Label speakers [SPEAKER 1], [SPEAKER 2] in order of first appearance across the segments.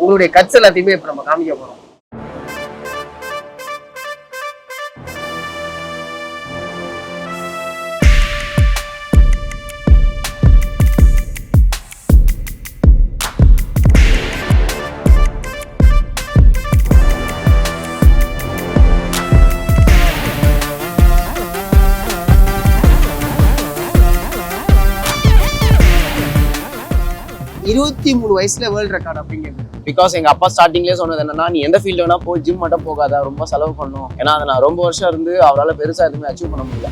[SPEAKER 1] உங்களுடைய கட்ஸ் எல்லாத்தையுமே இப்ப நம்ம காமிக்க போறோம். 23 வயசுல வேர்ல்ட் ரெக்கார்ட் அப்படிங்கிறது.
[SPEAKER 2] பிகாஸ் எங்க அப்பா ஸ்டார்டிங்லேயே சொன்னது என்னன்னா, நீ எந்த ஃபீல்டு வேணா போய் ஜிம் மட்டும் போகாத, ரொம்ப செலவு பண்ணும். ஏன்னா அதை நான் ரொம்ப வருஷம் இருந்து அவரால் பெருசா எதுவுமே அச்சீவ் பண்ண முடியல.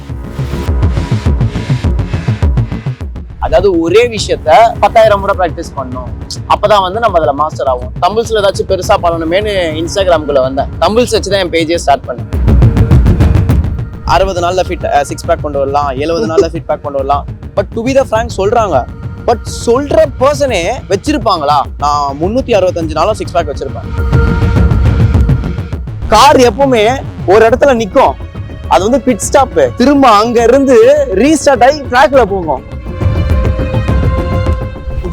[SPEAKER 2] அதாவது ஒரே விஷயத்த 10,000 முறை ப்ராக்டிஸ் பண்ணணும், அப்பதான் வந்து நம்ம அதில் மாஸ்டர் ஆகும். தம்பிள்ஸ்ல ஏதாச்சும் பெருசா பண்ணணுமேனு இன்ஸ்டாகிராம்குள்ள வந்தேன். தம்பிள்ஸ் வச்சு தான் என் பேஜே ஸ்டார்ட் பண்ணேன். 60 நாள்ல ஃபிட் 6 பேக் கொண்டு வரலாம், 70 நாள்ல ஃபிட் பேக் கொண்டு வரலாம். But to be the frank சொல்றாங்க, பட் சொல்ற பர்சனே வச்சிருப்பாங்களா? நான் 365 நாளும் 6 பேக் வச்சிருப்பேன். கார் எப்பவுமே ஒரு இடத்துல நிக்கும், அது வந்து பிட் ஸ்டாப், திரும்ப அங்க இருந்து ரீஸ்டார்ட் ஆகி ட்ராக்ல போகும்.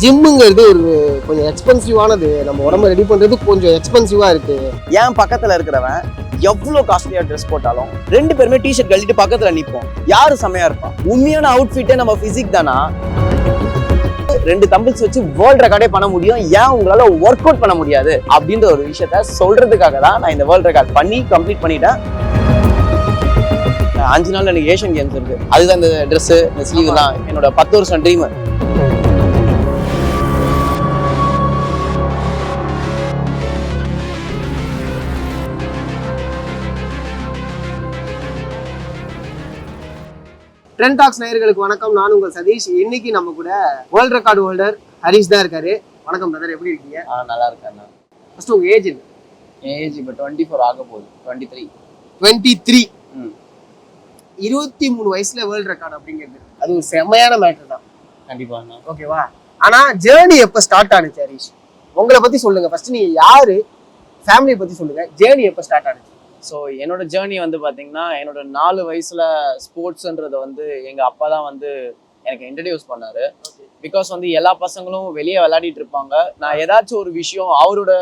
[SPEAKER 1] ஜிம்முங்கிறது ஒரு கொஞ்சம் எக்ஸ்பென்சிவானது, நம்ம உடம்ப ரெடி பண்றது கொஞ்சம் எக்ஸ்பென்சிவா இருக்கு.
[SPEAKER 2] ஏன் பக்கத்துல இருக்கிறவன் எவ்வளவு காஸ்ட்லியா ட்ரெஸ் போட்டாலும் 2 பேருமே டிஷர்ட் கழட்டிட்டு பக்கத்துல நிப்போம். யாரு செமையா இருப்பான்? உண்மையான அவுட்ஃபிட்டே நம்ம பிசிக் தானா? 2 தம்பிள்ஸ் வச்சு வேர்ல்ட் ரெக்கார்டே பண்ண முடியும், ஏன் உங்களால ஒர்க் அவுட் பண்ண முடியாது அப்படின்ற ஒரு விஷயத்த சொல்றதுக்காக தான் நான் இந்த வேர்ல்ட் ரெக்கார்ட் பண்ணி கம்ப்ளீட் பண்ணிட்டேன். 5 நாள் எனக்கு ஏஷியன் கேம்ஸ் இருக்கு. அதுதான் இந்த ட்ரெஸ், இந்த ஸ்லீவ் தான் என்னோட 10 வருஷம் ட்ரீம்.
[SPEAKER 1] ட்ரெண்ட் டாக்ஸ் நேயர்களுக்கு வணக்கம். நான் உங்கள் சதீஷ். இன்னைக்கு நம்ம கூட வேர்ல்ட் ரெக்கார்டு ஹோல்டர் ஹரிஷ் தான் இருக்காரு. வணக்கம் பிரதர், எப்படி இருக்கீங்க?
[SPEAKER 2] நல்லா இருக்கேன்.
[SPEAKER 1] ஃபர்ஸ்ட் உங்க ஏஜ் என்ன?
[SPEAKER 2] ஏஜ் இப்போ 24 ஆக போகுது. 23.
[SPEAKER 1] 23 வயசுல வேர்ல்ட் ரெக்கார்டு அப்படிங்கிறது அது ஒரு செம்மையான மேட்டர் தான்.
[SPEAKER 2] கண்டிப்பா.
[SPEAKER 1] ஓகேவா? ஆனா ஜேர்னி எப்ப ஸ்டார்ட் ஆனிச்சு ஹரிஷ்? உங்களை பத்தி சொல்லுங்க. ஃபர்ஸ்ட் நீங்க யாரு, ஃபேமிலியை பத்தி சொல்லுங்க. ஜேர்னி எப்ப ஸ்டார்ட் ஆனிச்சு?
[SPEAKER 2] ஸோ என்னோட ஜேர்னி வந்து பார்த்தீங்கன்னா, என்னோட 4 வயசுல ஸ்போர்ட்ஸ்ன்றதை வந்து எங்கள் அப்பா தான் வந்து எனக்கு இன்ட்ரடியூஸ் பண்ணாரு. பிகாஸ் வந்து எல்லா பசங்களும் வெளியே விளையாடிட்டு இருப்பாங்க. நான் ஏதாச்சும் ஒரு விஷயம் அவரோட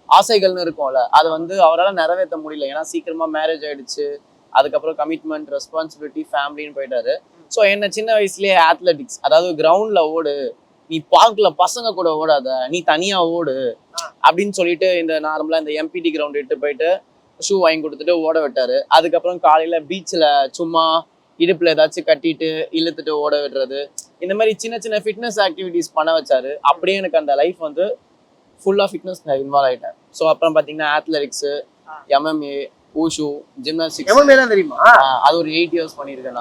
[SPEAKER 2] ஆசைகள்னு இருக்கும்ல, அதை வந்து அவரால் நிறைவேற்ற முடியல. ஏன்னா சீக்கிரமா மேரேஜ் ஆயிடுச்சு, அதுக்கப்புறம் கமிட்மெண்ட், ரெஸ்பான்சிபிலிட்டி, ஃபேமிலின்னு போயிட்டாரு. ஸோ என்ன சின்ன வயசுலேயே அத்லெட்டிக்ஸ், அதாவது கிரவுண்ட்ல ஓடு, நீ பார்க்கல பசங்க கூட ஓடாத, நீ தனியா ஓடு அப்படின்னு சொல்லிட்டு இந்த நார்மலா இந்த எம்பிடி கிரவுண்ட் இட்டு போயிட்டு ஷூ வாங்கி கொடுத்துட்டு ஓட விட்டாரு. அதுக்கப்புறம் காலையில பீச்சில் சும்மா இடுப்புல ஏதாச்சும் கட்டிட்டு இழுத்துட்டு ஓட விடுறது, இந்த மாதிரி சின்ன சின்ன ஃபிட்னஸ் ஆக்டிவிட்டிஸ் பண்ண வச்சாரு. அப்படியே எனக்கு அந்த லைஃப் வந்து ஃபுல்லா ஃபிட்னஸ் இன்வால்வ் ஆயிட்டேன். ஸோ அப்புறம் பாத்தீங்கன்னா அத்லெட்டிக்ஸ், MMA, ஊஷு, ஜிம்னாஸ்டிக்ஸ்.
[SPEAKER 1] தெரியுமா?
[SPEAKER 2] அது ஒரு 8 இயர்ஸ் பண்ணிருக்கேன்.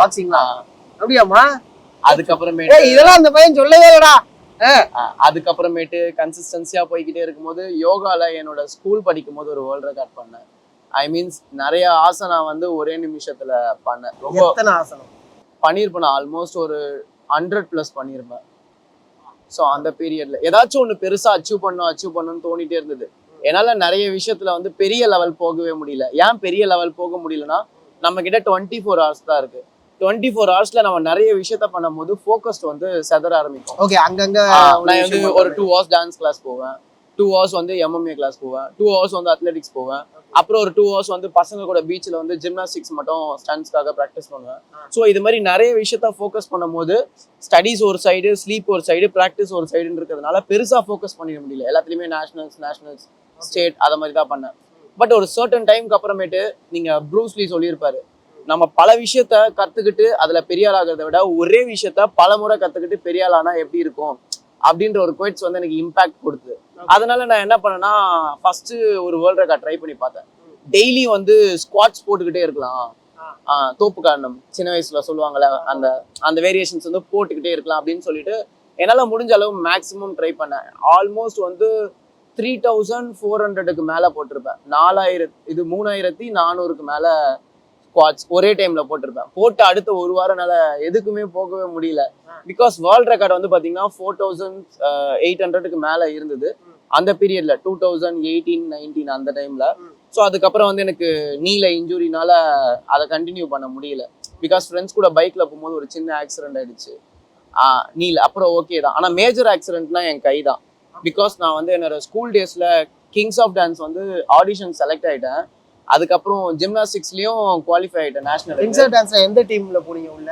[SPEAKER 1] அப்படியாமா?
[SPEAKER 2] அதுக்கப்புறமேட்டு
[SPEAKER 1] இதெல்லாம் அந்த பையன் சொல்லவே இல்லடா.
[SPEAKER 2] அதுக்கப்புறமேட்டு கன்சிஸ்டன்சியா போய்கிட்டே இருக்கும்போது யோகால என்னோட ஸ்கூல் படிக்கும் போது ஒரு வேர்ல்ட் ரெக்கார்ட் பண்ணேன். ஐ மீன்ஸ் நிறைய ஆசனா வந்து ஒரே நிமிஷத்துல பண்ணேன். ரொம்ப
[SPEAKER 1] ஆசனம்
[SPEAKER 2] பண்ணிருப்பேன். ஆல்மோஸ்ட் ஒரு 100+ பண்ணிருப்பேன். ஸோ அந்த பீரியட்ல ஏதாச்சும் ஒண்ணு பெருசா அச்சீவ் பண்ணணும்னு தோணிட்டே இருந்தது. என்னால நிறைய விஷயத்துல வந்து பெரிய லெவல் போகவே முடியல. ஏன் பெரிய லெவல் போக முடியலன்னா, நம்ம கிட்ட 24 ஹவர்ஸ் தான் இருக்கு. 24 ஹவர்ஸ்ல நம்ம நிறைய விஷயத்த பண்ணும் போது ஃபோக்கஸ் வந்து செதற ஆரம்பிக்கும்.
[SPEAKER 1] ஓகே, அங்கங்க
[SPEAKER 2] நான் வந்து ஒரு 2 ஹவர்ஸ் டான்ஸ் கிளாஸ் போவேன், 2 ஹவர்ஸ் வந்து MMA கிளாஸ் போவேன், 2 ஹவர்ஸ் வந்து அத்லெட்டிக்ஸ் போவேன், அப்புறம் ஒரு 2 ஹவர்ஸ் வந்து பசங்க கூட பீச்சில் வந்து ஜிம்னாஸ்டிக்ஸ் மட்டும் ஸ்டன்ஸ்க்காக ப்ராக்டிஸ் பண்ணுவேன். ஸோ இது மாதிரி நிறைய விஷயத்த ஃபோக்கஸ் பண்ணும்போது ஸ்டடீஸ் ஒரு சைடு, ஸ்லீப் ஒரு சைடு, ப்ராக்டிஸ் ஒரு சைடுன்னு இருக்கிறதுனால பெருசா ஃபோக்கஸ் பண்ணிட முடியல. எல்லாத்துலேயுமே நேஷனல்ஸ், ஸ்டேட் அதை மாதிரி தான் பண்ணேன். பட் ஒரு சர்டன் டைமுக்கு அப்புறமேட்டு நீங்க ப்ரூஸ்லி சொல்லியிருப்பாரு, நம்ம பல விஷயத்த கத்துக்கிட்டு அதுல பெரிய ஆள் ஆகிறத விட ஒரே விஷயத்த பல முறை கத்துக்கிட்டு பெரிய ஆள் ஆனா எப்படி இருக்கும் அப்படின்ற ஒரு குவைட்ஸ் வந்து எனக்கு இம்பாக்ட் கொடுத்து, அதனால நான் என்ன பண்ணேன்னா, ஃபர்ஸ்ட் ஒரு வேர்ல்ட் ரெக்கார்ட் ட்ரை பண்ணி பார்த்தேன். டெய்லி வந்து ஸ்குவாட்ஸ் போட்டுக்கிட்டே இருக்கலாம், தோப்பு காரணம் சின்ன வயசுல சொல்லுவாங்கல்ல, அந்த அந்த வேரியேஷன்ஸ் வந்து போட்டுக்கிட்டே இருக்கலாம் அப்படின்னு சொல்லிட்டு என்னால முடிஞ்ச அளவு மேக்ஸிமம் ட்ரை பண்ணேன். ஆல்மோஸ்ட் வந்து 3400க்கு மேல போட்டிருப்பேன். 3400க்கு மேல ஸ்குவாட்ஸ் ஒரே டைம்ல போட்டிருப்பேன். போட்டு அடுத்த ஒரு வாரம்னால எதுக்குமே போகவே முடியல. பிகாஸ் வேர்ல்ட் ரெக்கார்ட் வந்து பாத்தீங்கன்னா 4800க்கு மேல இருந்தது அந்த பீரியட்ல, 2018-19 அந்த டைம்ல. ஸோ அதுக்கப்புறம் வந்து எனக்கு நீல இன்ஜுரினால அதை கண்டினியூ பண்ண முடியல. பிகாஸ் ஃப்ரெண்ட்ஸ் கூட பைக்ல போகும்போது ஒரு சின்ன ஆக்சிடென்ட் ஆயிடுச்சு நீல. அப்புறம் ஓகே தான், ஆனா மேஜர் ஆக்சிடென்ட்னா என் கை தான். பிகாஸ் நான் வந்து என்னோட ஸ்கூல் டேஸ்ல கிங்ஸ் ஆஃப் டான்ஸ் வந்து ஆடிஷன் செலக்ட் ஆயிட்டேன். அதுக்கப்புறம் ஜிம்னாஸ்டிக்ஸ்லயும் குவாலிஃபை ஆயிட்டேன் நேஷனல்.
[SPEAKER 1] கிங்ஸ் ஆஃப் டான்ஸ்ல எந்த டீம்ல போனீங்க உள்ள?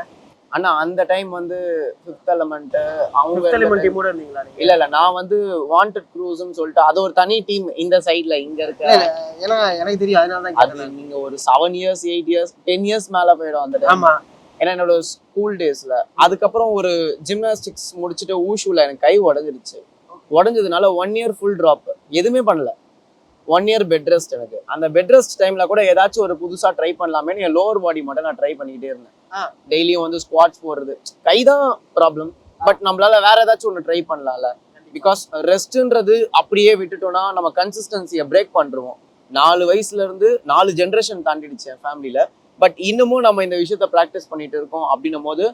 [SPEAKER 2] ஆனா அந்த டைம் வந்து ஃபிஃப்த் எலிமெண்ட் அவங்க
[SPEAKER 1] ஃபிஃப்த் எலிமெண்ட் டீமோட இருந்தீங்களா நீங்க?
[SPEAKER 2] இல்ல நான் வந்து வாண்டட் க்ரூஸ்னு சொல்லிட்டு அது ஒரு தனி டீம் இந்த சைடுல இங்க இருக்க.
[SPEAKER 1] ஏன்னா எனக்கு தெரியும், அதனால தான்
[SPEAKER 2] அது நீங்க ஒரு 7 இயர்ஸ் 8 இயர்ஸ் 10 இயர்ஸ் மேல போயிடும் அந்த டைம்.
[SPEAKER 1] ஆமா.
[SPEAKER 2] ஏன்னா என்னோட ஸ்கூல் டேஸ்ல. அதுக்கப்புறம் ஒரு ஜிம்னாஸ்டிக்ஸ் முடிச்சுட்டு ஊஷுல எனக்கு கை உடஞ்சிருச்சு. உடஞ்சதுனால 1 இயர் ஃபுல் ட்ராப், எதுவுமே பண்ணல. 1 இயர் பெட் ரெஸ்ட். எனக்கு அந்த பெட் ரெஸ்ட் டைம்ல கூட ஏதாச்சும் ஒரு புதுசா ட்ரை பண்ணலாமேன்னு என் லோவர் பாடி மட்டும் நான் ட்ரை பண்ணிக்கிட்டே இருந்தேன். டெய்லியும் வந்து ஸ்குவாட்ஸ் போடுறது. கைதான் ப்ராப்ளம், பட் நம்மளால வேற ஏதாச்சும் ஒன்று ட்ரை பண்ணலாம்ல. பிகாஸ் ரெஸ்ட்ன்றது அப்படியே விட்டுட்டோம்னா நம்ம கன்சிஸ்டன்சியை பிரேக் பண்ணிருவோம். 4 வயசுல இருந்து 4 ஜென்ரேஷன் தாண்டிடுச்சு என் ஃபேமிலியில. பட் இன்னமும் நம்ம இந்த விஷயத்த ப்ராக்டிஸ் பண்ணிட்டு இருக்கோம் அப்படின்னும் போது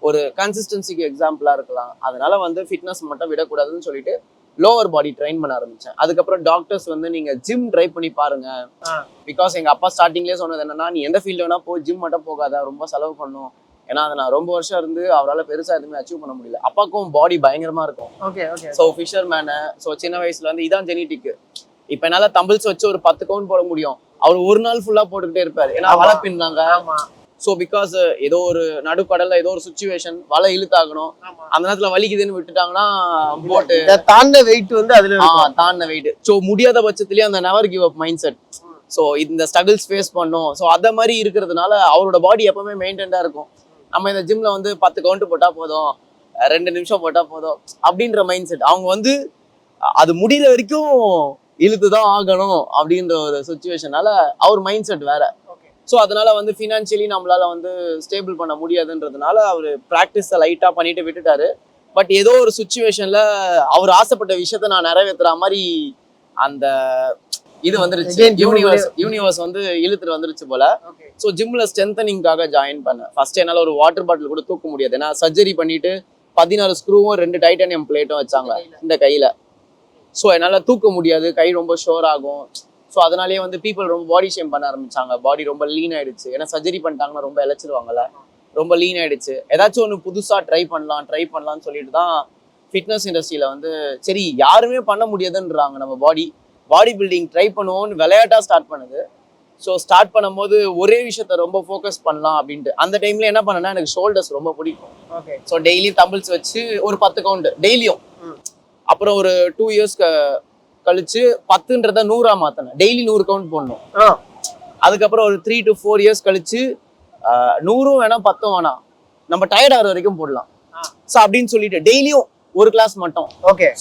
[SPEAKER 2] ஒரு கன்சிஸ்டன்சிக்கு எக்ஸாம்பிளா இருக்கலாம். அதனால வந்து ஃபிட்னஸ் மட்டும் விடக்கூடாதுன்னு சொல்லிட்டு லோவர் பாடி ட்ரெயின் பண்ண ஆரம்பிச்சேன். அதுக்கப்புறம் டாக்டர்ஸ் வந்து நீங்க ஜிம் ட்ரை பண்ணி பாருங்க. பிகாஸ் எங்க அப்பா ஸ்டார்டிங்லேயே சொன்னது என்னன்னா, நீ எந்த ஃபீல்டு வேணா போ, ஜிம் மட்டும் போகாத, ரொம்ப செலவு பண்ணும். ஏன்னா அதை நான் ரொம்ப வருஷம் இருந்து அவரால் பெருசா எதுவுமே அச்சீவ் பண்ண முடியல. அப்பாக்கும் பாடி பயங்கரமா இருக்கும். So Fisher menu. ஸோ சின்ன வயசுல வந்து இதான் ஜெனிட்டிக். இப்ப என்னால தம்பிள்ஸ் வச்சு ஒரு 10 கவுண்ட் போட முடியும். அவர் ஒரு நாள் ஃபுல்லா போட்டுக்கிட்டே இருப்பாரு. ஏன்னா வலை பின்னாங்க. ஸோ பிகாஸ் ஏதோ ஒரு நடுக்கடல்ல ஏதோ ஒரு சுச்சுவேஷன், வலை இழுத்தாகணும், அந்த நேரத்துல வலிக்குதுன்னு விட்டுட்டாங்கன்னா போட்டு
[SPEAKER 1] தாண்ட வெயிட் வந்து அதுல
[SPEAKER 2] தாண்ட வெயிட். ஸோ முடியாத பட்சத்துலயே அந்த never give up mind set. So இந்த ஸ்ட்ரகிள்ஸ் ஃபேஸ் பண்ணும். ஸோ அத மாதிரி இருக்கிறதுனால அவரோட பாடி எப்பவுமே மெயின்டைன்டா இருக்கும். நம்ம இந்த ஜிம்ல வந்து 10 கவுண்ட் போட்டா போதும், 2 நிமிஷம் போட்டா போதும் அப்படின்ற மைண்ட் செட். அவங்க வந்து அது முடிகிற வரைக்கும் இழுத்துதான் ஆகணும் அப்படின்ற ஒரு சுச்சுவேஷனால அவர் மைண்ட் செட் வேற. ஸோ அதனால வந்து ஃபினான்ஷியலி நம்மளால வந்து ஸ்டேபிள் பண்ண முடியாதுன்றதுனால அவர் ப்ராக்டிஸை லைட்டா பண்ணிட்டு விட்டுட்டாரு. பட் ஏதோ ஒரு சுச்சுவேஷன்ல அவர் ஆசைப்பட்ட விஷயத்த நான் நிறைவேற்றுற மாதிரி அந்த இது வந்துருச்சு. யூனிவர்ஸ் வந்து இழுத்துட்டு வந்துருச்சு போல. ஸோ ஜிம்ல ஸ்ட்ரென்தனிங்காக ஜாயின் பண்ணேன். ஃபர்ஸ்ட் என்னால ஒரு வாட்டர் பாட்டில் கூட தூக்க முடியாது. ஏன்னா சர்ஜரி பண்ணிட்டு 14 ஸ்க்ரூவும் 2 டைட்டானியம் பிளேட்டும் வச்சாங்க இந்த கையில. ஸோ என்னால தூக்க முடியாது, கை ரொம்ப ஷோர் ஆகும். ஸோ அதனாலேயே வந்து பீப்புள் ரொம்ப பாடி ஷேம் பண்ண ஆரம்பிச்சாங்க. பாடி ரொம்ப லீன் ஆயிடுச்சு. ஏன்னா சர்ஜரி பண்ணிட்டாங்கன்னா ரொம்ப இழைச்சிருவாங்கல்ல. ரொம்ப லீன் ஆயிடுச்சு. ஏதாச்சும் ஒன்று புதுசா ட்ரை பண்ணலாம்னு சொல்லிட்டு தான் ஃபிட்னஸ் இண்டஸ்ட்ரியில வந்து சரி யாருமே பண்ண முடியாதுன்றாங்க, நம்ம பாடி பில்டிங் ட்ரை பண்ணுவோம்னு விளையாட்டா ஸ்டார்ட் பண்ணுது. ஸோ ஸ்டார்ட் பண்ணும்போது ஒரே விஷயத்த ரொம்ப ஃபோக்கஸ் பண்ணலாம் அப்படின்ட்டு அந்த டைம்ல என்ன பண்ணேன்னா, எனக்கு ஷோல்டர்ஸ் ரொம்ப பிடிக்கும். ஸோ டெய்லியும் தம்பிள்ஸ் வச்சு ஒரு 10 கவுண்ட் டெய்லியும். அப்புறம் ஒரு 2 இயர்ஸ் கழிச்சு 10ன்றத 100ஆ மாத்தினேன். டெய்லி 100 கவுண்ட் போடணும். அதுக்கப்புறம் ஒரு 3 to 4 இயர்ஸ் கழிச்சு 100ம் வேணாம் 10ம் வேணாம், நம்ம டயர்ட் ஆகிற வரைக்கும் போடலாம். ஸோ அப்படின்னு சொல்லிட்டு டெய்லியும் ஒரு கிளாஸ் மட்டும்.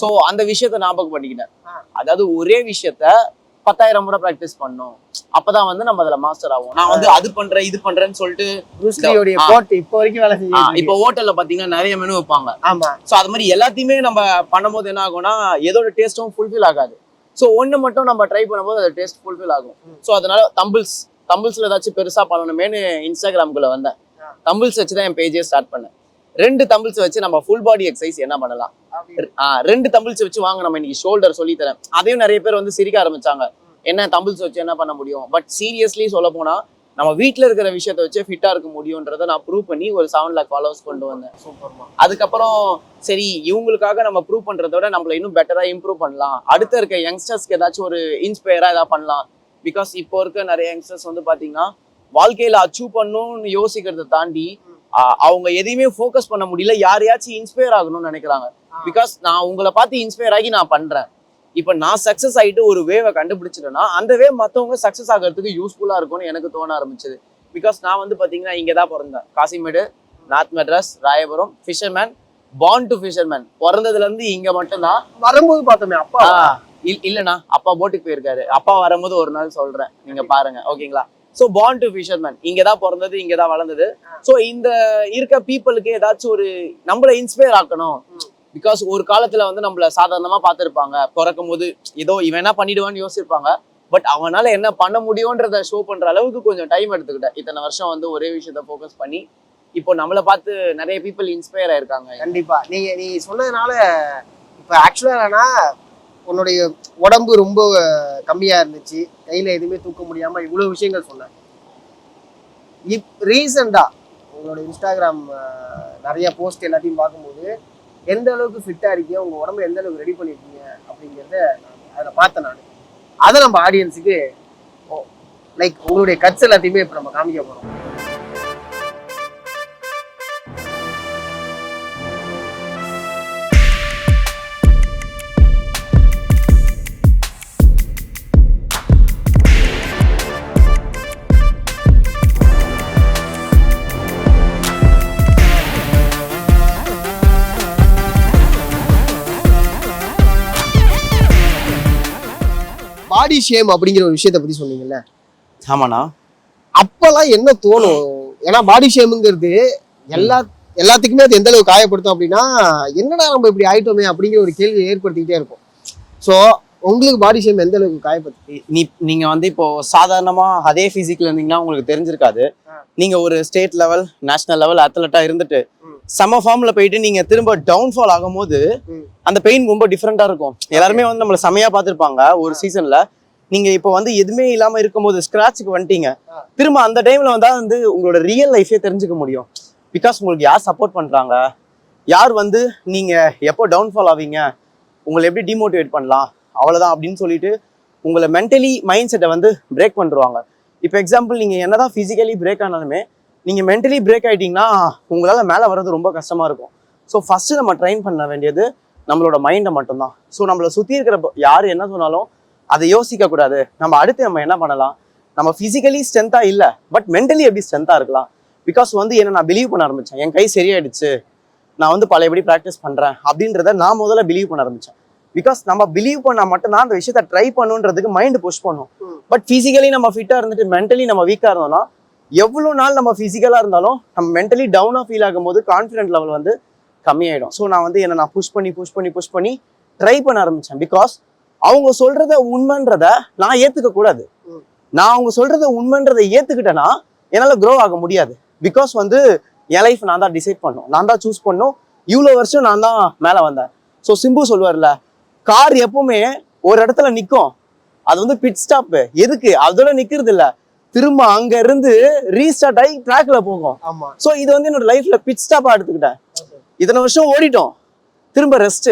[SPEAKER 2] ஸோ அந்த விஷயத்த ஞாபகம் பண்ணிக்கிட்டேன். அதாவது ஒரே விஷயத்த 10,000 முறை ப்ராக்டிஸ் பண்ணணும். அப்பதான் வந்து நம்ம அதுல மாஸ்டர் ஆகும். நான் வந்து அது பண்றேன் இது பண்றேன்னு சொல்லிட்டு
[SPEAKER 1] இப்போ வரைக்கும் வேலை செஞ்சு
[SPEAKER 2] இப்போ ஹோட்டல்ல பாத்தீங்கன்னா நிறைய மெனு வைப்பாங்க. ஸோ அது மாதிரி எல்லாத்தையுமே நம்ம பண்ணும்போது என்ன ஆகும்னா எதோட டேஸ்டும் ஃபுல்ஃபில் ஆகாது. ஸோ ஒண்ணு மட்டும் நம்ம ட்ரை பண்ணும்போது அது டேஸ்ட் ஃபுல்ஃபில் ஆகும். ஸோ அதனால தம்பிள்ஸ்ல ஏதாச்சும் பெருசா பண்ணணுமேனு இன்ஸ்டாகிராம்குள்ள வந்தேன். தம்பிள்ஸ் வச்சுதான் என் பேஜே ஸ்டார்ட் பண்ணேன். 2 தம்பிள்ஸ் வச்சு நம்ம ஃபுல் பாடி எக்ஸசைஸ் என்ன பண்ணலாம். 2 தம்பிள்ஸ் வச்சு வாங்க நம்ம இன்னைக்கு ஷோல்டர் சொல்லி தரேன். அதையும் நிறைய பேர் வந்து சிரிக்க ஆரம்பிச்சாங்க, என்ன தம்பிள்ஸ் வச்சு என்ன பண்ண முடியும். பட் சீரியஸ்லி சொல்ல போனா நம்ம வீட்டுல இருக்கிற விஷயத்த வச்சு ஃபிட்டா இருக்க முடியும்ன்றதை நான் ப்ரூவ் பண்ணி ஒரு 7 lakh ஃபாலோவர்ஸ் கொண்டு வந்தேன். அதுக்கப்புறம் சரி இவங்களுக்காக நம்ம ப்ரூவ் பண்றதோட நம்மள இன்னும் பெட்டரா இம்ப்ரூவ் பண்ணலாம், அடுத்த இருக்க யங்ஸ்டர்ஸ்க்கு ஏதாச்சும் ஒரு இன்ஸ்பயரா ஏதாவது பண்ணலாம். பிகாஸ் இப்போ இருக்க நிறைய யங்ஸ்டர்ஸ் வந்து பாத்தீங்கன்னா வாழ்க்கையில அச்சீவ் பண்ணணும்னு யோசிக்கிறத தாண்டி அவங்க எதையுமே ஃபோக்கஸ் பண்ண முடியல, யாரையாச்சும் இன்ஸ்பயர் ஆகணும்னு நினைக்கிறாங்க. பிகாஸ் நான் உங்களை பார்த்து இன்ஸ்பயர் ஆகி நான் பண்றேன். இப்ப நான் சக்சஸ் ஆயிட்டு ஒரு வேவை கண்டுபிடிச்சிட்டேன்னா அந்த வே மத்தவங்க சக்சஸ் ஆகிறதுக்கு யூஸ்ஃபுல்லா இருக்கும்னு எனக்கு தோண ஆரம்பிச்சது. பிகாஸ் நான் வந்து பாத்தீங்கன்னா இங்கதான் பிறந்தேன். Kasimedu, north Madras, Royapuram, fisherman, born to fisherman. பிறந்ததுல இருந்து இங்க மட்டும்தான்.
[SPEAKER 1] வரும்போது பார்த்தோமே அப்பா
[SPEAKER 2] இல்லண்ணா, அப்பா போட்டுக்கு போயிருக்காரு. அப்பா வரும்போது ஒரு நாள் சொல்றேன், நீங்க பாருங்க ஓகேங்களா. ஸோ பார்ன் டு ஃபிஷர்மேன், இங்கதான் பிறந்தது, இங்கதான் வளர்ந்தது. ஸோ இந்த இருக்க பீப்புளுக்கு ஏதாச்சும் ஒரு நம்மள இன்ஸ்பயர் ஆக்கணும். பிகாஸ் ஒரு காலத்துல வந்து நம்மள சாதாரணமா பார்த்துருப்பாங்க, பிறக்கும் போது ஏதோ இவன் என்ன பண்ணிடுவான்னு யோசிச்சிருப்பாங்க. பட் அவனால என்ன பண்ண முடியும்ன்றத ஷோ பண்ற அளவுக்கு கொஞ்சம் டைம் எடுத்துக்கிட்டேன். இத்தனை வருஷம் வந்து ஒரே விஷயத்த ஃபோக்கஸ் பண்ணி இப்போ நம்மளை பார்த்து நிறைய பீப்புள் இன்ஸ்பயர் ஆயிருக்காங்க.
[SPEAKER 1] கண்டிப்பா நீ சொன்னதுனால இப்ப ஆக்சுவலா உன்னுடைய உடம்பு ரொம்ப கம்மியா இருந்துச்சு, கையில எதுவுமே தூக்க முடியாம இவ்வளவு விஷயங்கள் சொன்னேன். ரீசெண்டா உங்களோட இன்ஸ்டாகிராம் நிறைய போஸ்ட் எல்லாத்தையும் பார்க்கும்போது எந்த அளவுக்கு ஃபிட்டா இருக்கீங்க, உங்க உடம்பு எந்த அளவுக்கு ரெடி பண்ணிருக்கீங்க அப்படிங்கிறத அதில் பார்த்தேன் நான். அதை நம்ம ஆடியன்ஸுக்கு லைக் உங்களுடைய கட்ஸ் எல்லாத்தையுமே இப்போ நம்ம காமிக்க போகிறோம். பாடி ஷேம் அப்படிங்கிற ஒரு விஷயத்த பத்தி சொன்னீங்கல்ல,
[SPEAKER 2] ஆமாண்ணா.
[SPEAKER 1] அப்பெல்லாம் என்ன தோணும்? ஏன்னா பாடி ஷேமுங்கிறது எல்லாத்துக்குமே அது எந்த அளவுக்கு காயப்படுத்தும் அப்படின்னா, என்னடா நம்ம இப்படி ஆயிட்டோமே அப்படிங்கிற ஒரு கேள்வி ஏற்படுத்திக்கிட்டே இருக்கும். ஸோ உங்களுக்கு பாடி ஷேம் எந்த அளவுக்கு காயப்படுத்தும்?
[SPEAKER 2] நீங்க வந்து இப்போ சாதாரணமா அதே பிசிக்ல இருந்தீங்கன்னா உங்களுக்கு தெரிஞ்சிருக்காது. நீங்க ஒரு ஸ்டேட் லெவல், நேஷனல் லெவல் அத்லட்டா இருந்துட்டு சம ஃபார்ம்ல போயிட்டு நீங்க திரும்ப டவுன்ஃபால் ஆகும்போது அந்த பெயின் ரொம்ப டிஃப்ரெண்டா இருக்கும். எல்லாருமே வந்து நம்மள செமையா பார்த்திருப்பாங்க ஒரு சீசன்ல. நீங்க இப்போ வந்து எதுவுமே இல்லாம இருக்கும்போது ஸ்கிராட்சுக்கு வந்துட்டீங்க, திரும்ப அந்த டைம்ல வந்தா வந்து உங்களோட ரியல் லைஃபே தெரிஞ்சுக்க முடியும். பிகாஸ் உங்களுக்கு யார் சப்போர்ட் பண்றாங்க, யார் வந்து நீங்க எப்போ டவுன்ஃபால் ஆவீங்க, உங்களை எப்படி டிமோட்டிவேட் பண்ணலாம், அவ்வளவுதான் அப்படின்னு சொல்லிட்டு உங்களை மென்டலி மைண்ட் செட்டை வந்து பிரேக் பண்ணிருவாங்க. இப்போ எக்ஸாம்பிள் நீங்க என்னதான் பிசிக்கலி பிரேக் ஆனாலுமே நீங்க மென்டலி பிரேக் ஆயிட்டீங்கன்னா உங்களால மேலே வர்றது ரொம்ப கஷ்டமா இருக்கும். ஸோ ஃபர்ஸ்ட் நம்ம ட்ரைன் பண்ண வேண்டியது நம்மளோட மைண்டை மட்டும்தான். ஸோ நம்மளை சுற்றி இருக்கிற யார் என்ன சொன்னாலும் அதை யோசிக்க கூடாது. நம்ம அடுத்து நம்ம என்ன பண்ணலாம், நம்ம பிசிக்கலி ஸ்ட்ரென்த்தா இல்லை பட் மென்டலி எப்படி ஸ்ட்ரென்த்தா இருக்கலாம். பிகாஸ் வந்து என்ன நான் பிலீவ் பண்ண ஆரம்பிச்சேன், என் கை சரியாயிடுச்சு, நான் வந்து பழையபடி ப்ராக்டிஸ் பண்றேன் அப்படின்றத நான் முதல்ல பிலீவ் பண்ண ஆரம்பிச்சேன். பிகாஸ் நம்ம பிலீவ் பண்ணா மட்டும்தான் அந்த விஷயத்த ட்ரை பண்ணுன்றதுக்கு மைண்ட் புஷ் பண்ணும். பட் பிசிக்கலி நம்ம ஃபிட்டா இருந்துட்டு மென்டலி நம்ம வீக்கா இருந்தோம்னா எவ்வளவு நாள் நம்ம பிசிக்கலா இருந்தாலும் நம்ம மென்டலி டவுனா ஃபீல் ஆகும் போது கான்ஃபிடென்ட் லெவல் வந்து கம்மியாயிடும். ஸோ நான் வந்து என்ன நான் புஷ் பண்ணி ட்ரை பண்ண ஆரம்பிச்சேன். பிகாஸ் அவங்க சொல்றத உண்மைன்றத நான் ஏத்துக்க கூடாது. நான் அவங்க சொல்றத உண்மைன்றதை ஏத்துக்கிட்டேன்னா என்னால க்ரோ ஆக முடியாது. பிகாஸ் வந்து என் லைஃப் நான் தான் டிசைட் பண்ணும், நான் தான் சூஸ் பண்ணும். இவ்வளோ வருஷம் நான் தான் மேலே வந்தேன். ஸோ சிம்பு சொல்லுவார்ல, கார் எப்பவுமே ஒரு இடத்துல நிற்கும், அது வந்து பிட் ஸ்டாப். எதுக்கு அதோட நிக்கிறது இல்ல, திரும்ப அங்க இருந்து ரீஸ்டார்ட் ஆகி ட்ராக்ல போகும். ஸோ இது வந்து என்னோட லைஃப்ல பிட் ஸ்டாப்பா எடுத்துக்கிட்டேன். இத்தனை வருஷம் ஓடிட்டோம், திரும்ப ரெஸ்ட்.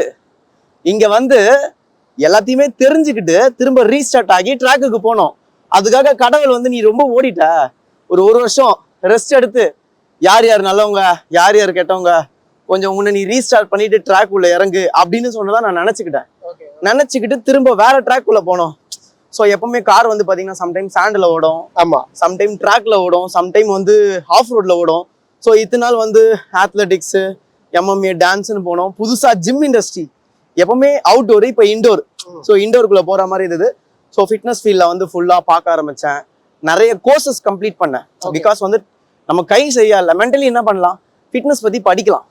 [SPEAKER 2] இங்க வந்து எல்லாத்தையுமே தெரிஞ்சுக்கிட்டு திரும்ப ரீஸ்டார்ட் ஆகி ட்ராக்குக்கு போனோம். அதுக்காக கடவுள் வந்து நீ ரொம்ப ஓடிட்ட, ஒரு வருஷம் ரெஸ்ட் எடுத்து யார் யார் நல்லவங்க யார் யார் கெட்டவங்க கொஞ்சம் உன்னை நீ ரீஸ்டார்ட் பண்ணிட்டு ட்ராக் உள்ள இறங்கு அப்படின்னு சொன்னதான் நான் நினைச்சுக்கிட்டு திரும்ப வேற ட்ராக் உள்ள போனோம். ஸோ எப்பவுமே கார் வந்து பாத்தீங்கன்னா சம்டைம் சாண்டில் ஓடும், ஆமா, சம்டைம் ட்ராக்ல ஓடும், சம்டைம் வந்து ஆஃப் ரோட்ல ஓடும். ஸோ இத்தனை நாள் வந்து அத்லெட்டிக்ஸ், MMA, டான்ஸ்னு போனோம். புதுசா ஜிம் இண்டஸ்ட்ரி, எப்பவுமே அவுட்டோர், இப்போ இண்டோர். ஸோ இண்டோருக்குள்ள போற மாதிரி இருந்தது. ஸோ ஃபிட்னஸ் ஃபீல்ட்ல வந்து ஃபுல்லா பார்க்க ஆரம்பிச்சேன். நிறைய கோர்சஸ் கம்ப்ளீட் பண்ணேன். பிகாஸ் வந்து நம்ம கை சரியா இல்லை, மென்டலி என்ன பண்ணலாம், ஃபிட்னஸ் பத்தி படிக்கலாம்.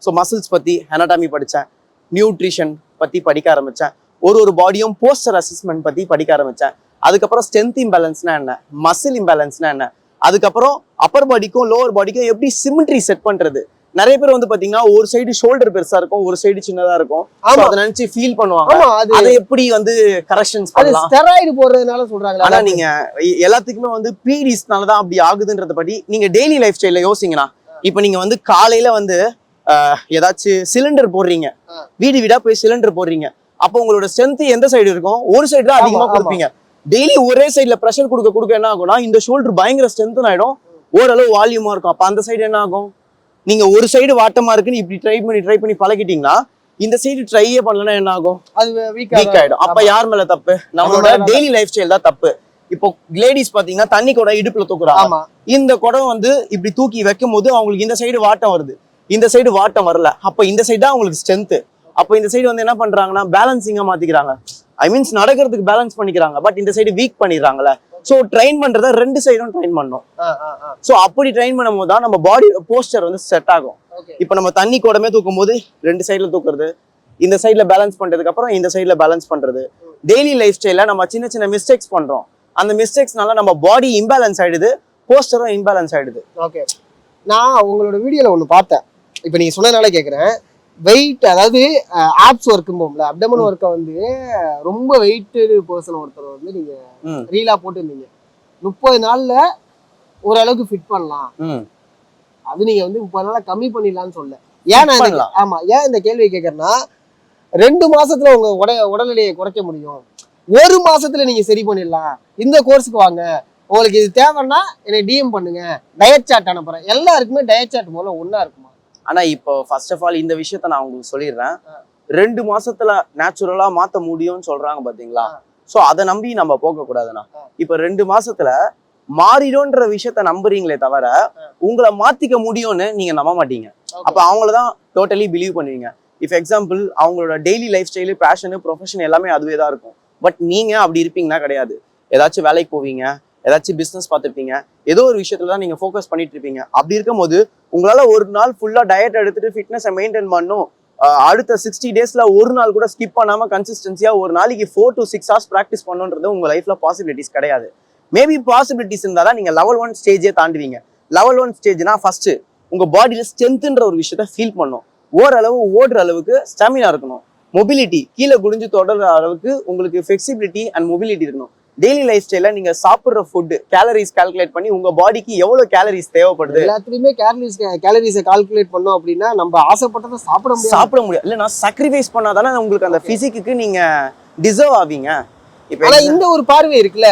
[SPEAKER 2] ஸோ மசில்ஸ் பத்தி அனாட்டமி படித்தேன், நியூட்ரிஷன் பத்தி படிக்க ஆரம்பிச்சேன், ஒரு பாடியும் போஸ்டர் அசஸ்மெண்ட் பத்தி படிக்க ஆரம்பிச்சேன். அதுக்கப்புறம் ஸ்ட்ரென்த் இம்பேலன்ஸ்னா என்ன, மசில் இம்பேலன்ஸ்னா என்ன, அதுக்கப்புறம் அப்பர் பாடிக்கும் லோவர் பாடிக்கும் எப்படி சிமெட்ரி செட் பண்றது. நிறைய பேர் வந்து பாத்தீங்கன்னா ஒரு சைடு ஷோல்டர் பெருசா இருக்கும், ஒரு சைடு சின்னதா இருக்கும். அதை நினைச்சு ஃபீல் பண்ணுவாங்க. அதை எப்படி வந்து கரெக்ஷன்ஸ் பண்ணலாம்,
[SPEAKER 1] ஸ்டெராய்டு போடுறதுனால சொல்றாங்க.
[SPEAKER 2] ஆனா நீங்க எல்லாத்துக்குமே வந்து பீரியட்ஸ்னாலதான் அப்படி ஆகுதுன்றத பத்தி நீங்க டெய்லி லைஃப் ஸ்டைல யோசிங்கன்னா, இப்ப நீங்க வந்து காலையில வந்து ஏதாச்சும் சிலிண்டர் போடுறீங்க, வீடு வீடா போய் சிலிண்டர் போடுறீங்க, அப்போ உங்களோட ஸ்ட்ரென்த் எந்த சைடு இருக்கும், ஒரு சைடு தான் அதிகமா கொடுப்பீங்க. டெய்லி ஒரே சைட்ல ப்ரெஷர் கொடுக்க என்ன ஆகும்னா இந்த ஷோல்டர் பயங்கர ஸ்ட்ரென்த் ஆயிடும், ஓரளவு வால்யூமா இருக்கும். அப்ப அந்த சைடு என்ன ஆகும், நீங்க ஒரு சைடு வாட்டமா இருக்குன்னு இப்படி ட்ரை பண்ணி பழகிட்டீங்கன்னா இந்த சைடு ட்ரையே பண்ணலன்னா என்ன ஆகும், அது வீக் ஆயிடும். அப்ப யார் மேல தப்பு, நம்மளோட டெய்லி லைஃப் ஸ்டைல் தான் தப்பு. இப்போ லேடிஸ் பாத்தீங்கன்னா தண்ணி குடம் இடுப்புல தூக்குறாங்க, இந்த குடம் வந்து இப்படி தூக்கி வைக்கும் போது அவங்களுக்கு இந்த சைடு வாட்டம் வருது, இந்த சைடு வாட்டம் வரல. அப்ப இந்த சைடு தான் அவங்களுக்கு ஸ்ட்ரென்த். அப்ப இந்த சைடு வந்து என்ன பண்றாங்கன்னா பேலன்சிங்கா மாத்திக்கிறாங்க, ஐ மீன்ஸ் நடக்கிறதுக்கு பேலன்ஸ் பண்ணிக்கிறாங்க, பட் இந்த சைடு வீக் பண்ணிடுறாங்கல்ல. சோ ட்ரெயின் பண்றத ரெண்டு சைடும் ட்ரெயின் பண்ணணும். சோ அப்படி ட்ரெயின் பண்ணும் போது தான் நம்ம பாடி போஸ்டர் வந்து செட் ஆகும். இப்ப நம்ம தண்ணி கூடமே தூக்கும் போது ரெண்டு சைடுல தூக்குறது, இந்த சைடுல பேலன்ஸ் பண்றதுக்கு அப்புறம் இந்த சைடுல பேலன்ஸ் பண்றது. டெய்லி லைஃப் ஸ்டைல நம்ம சின்ன மிஸ்டேக்ஸ் பண்றோம், அந்த மிஸ்டேக்ஸ்னால நம்ம பாடி இம்பேலன்ஸ் ஆயிடுது, போஸ்டரும் இம்பேலன்ஸ் ஆயிடுது.
[SPEAKER 1] ஓகே, நான் உங்களோட வீடியோல ஒண்ணு பார்த்தேன், இப்ப நீங்க சொன்னதுனால கேக்குறேன். வெயிட், அதாவது ஆப்ஸ் ஒர்க்கும்போம்ல, அப்டமன் ஒர்க்கை வந்து ரொம்ப வெயிட்டடு பர்சன் ஒருத்தர் வந்து நீங்க ரீலா போட்டுருந்தீங்க. 30 நாள்ல ஓரளவுக்கு ஃபிட் பண்ணலாம், அது நீங்க வந்து 30 நாள்ல கம்மி பண்ணிடலாம்னு சொல்ல. ஏன் ஆமா, ஏன் இந்த கேள்வியை கேட்கறேன்னா, 2 மாசத்துல உங்க உடல் எடையை குறைக்க முடியும், 1 மாசத்துல நீங்க சரி பண்ணிடலாம், இந்த கோர்ஸுக்கு வாங்க, உங்களுக்கு இது தேவைன்னா என்னை டிஎம் பண்ணுங்க, டயட் சார்ட் அனுப்புறேன். எல்லாருக்குமே டயட் சார்ட் போல ஒண்ணா இருக்குமா?
[SPEAKER 2] ஆனா இப்போ ஃபர்ஸ்ட் ஆஃப் ஆல் இந்த விஷயத்த நான் உங்களுக்கு சொல்லிடுறேன். 2 மாசத்துல நேச்சுரலா மாத்த முடியும்னு சொல்றாங்க பாத்தீங்களா? சோ அதை நம்பி நம்ம போக கூடாதுண்ணா. இப்ப 2 மாசத்துல மாறிடும்ன்ற விஷயத்த நம்புறீங்களே தவிர உங்களை மாத்திக்க முடியும்னு நீங்க நம்ப மாட்டீங்க. அப்ப அவங்களதான் டோட்டலி பிலீவ் பண்ணுவீங்க. இஃப் எக்ஸாம்பிள் அவங்களோட daily life style, basin, profession எல்லாமே அதுவே தான் இருக்கும். பட் நீங்க அப்படி இருப்பீங்கன்னா கிடையாது. ஏதாச்சும் வேலைக்கு போவீங்க, ஏதாச்சும் பிசினஸ் பார்த்துருப்பீங்க, ஏதோ ஒரு விஷயத்துல தான் நீங்க ஃபோக்கஸ் பண்ணிட்டு இருப்பீங்க. அப்படி இருக்கும் போது உங்களால ஒரு நாள் ஃபுல்லா டயட் எடுத்துட்டு ஃபிட்னஸை மெயின்டைன் பண்ணும், அடுத்த 60 டேஸ்ல ஒரு நாள் கூட ஸ்கிப் பண்ணாம கன்சிஸ்டன்சியா ஒரு நாளைக்கு 4 to 6 hours ப்ராக்டிஸ் பண்ணுன்றது உங்க லைஃப்ல பாசிபிலிட்டிஸ் கிடையாது. மேபி பாசிபிலிட்டிஸ் இருந்தா தான் நீங்க லெவல் 1 ஸ்டேஜே தாண்டுவீங்க. லெவல் 1 ஸ்டேஜ்னா ஃபர்ஸ்ட் உங்க பாடியில ஸ்ட்ரென்த்ன்ற ஒரு விஷயத்த ஃபீல் பண்ணும். ஓரளவு ஓடுற அளவுக்கு ஸ்டாமினா இருக்கணும். மொபிலிட்டி கீழே குடிஞ்சு தொடர்ற அளவுக்கு உங்களுக்கு ஃபிளெக்சிபிலிட்டி அண்ட் மொபிலிட்டி இருக்கணும். டெய்லி லைஃப் ஸ்டைல நீங்க சாப்பிடுற ஃபுட் கேலரிஸ் கால்குலேட் பண்ணி உங்க பாடிக்கு எவ்வளவு கேலரிஸ் தேவைப்படுது,
[SPEAKER 1] எல்லாத்துலயுமே கேலரிஸை கால்குலேட் பண்ணோம் அப்படின்னா நம்ம ஆசைப்பட்டதை சாப்பிட முடியாது.
[SPEAKER 2] இல்ல நான் சாக்ரிஃபைஸ் பண்ணாதானே உங்களுக்கு அந்த பிசிக்கு நீங்க டிசர்வ் ஆவீங்க.
[SPEAKER 1] ஆனா இந்த ஒரு பார்வை இருக்குல்ல,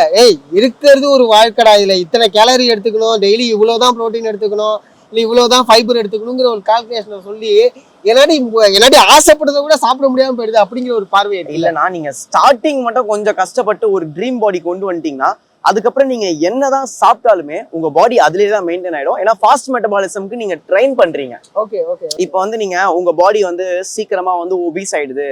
[SPEAKER 1] இருக்கிறது ஒரு வாழ்க்கடா, இதுல இத்தனை கேலரி எடுத்துக்கணும், டெய்லி இவ்வளவுதான் ப்ரோட்டீன் எடுத்துக்கணும், இல்ல இவ்வளவுதான் ஃபைபர் எடுத்துக்கணுங்கிற ஒரு கால்குலேஷனை சொல்லி என்னாடி ஆசைப்படுறத கூட சாப்பிட முடியாம போயிடுது அப்படிங்கிற ஒரு பார்வை
[SPEAKER 2] இல்லைன்னா நீங்க ஸ்டார்டிங் மட்டும் கொஞ்சம் கஷ்டப்பட்டு ஒரு ட்ரீம் பாடி கொண்டு வந்துட்டீங்கன்னா அதுக்கப்புறம் நீங்க என்னதான் சாப்பிட்டாலுமே உங்க பாடி அதுலயே தான் மெயின்டைன் ஆயிடும். ஏன்னா ஃபாஸ்ட் மெட்டபாலிசம்க்கு நீங்க ட்ரெயின் பண்றீங்க. இப்போ வந்து நீங்க உங்க பாடி வந்து சீக்கிரமா வந்து ஒபீஸ் ஆயிடுது,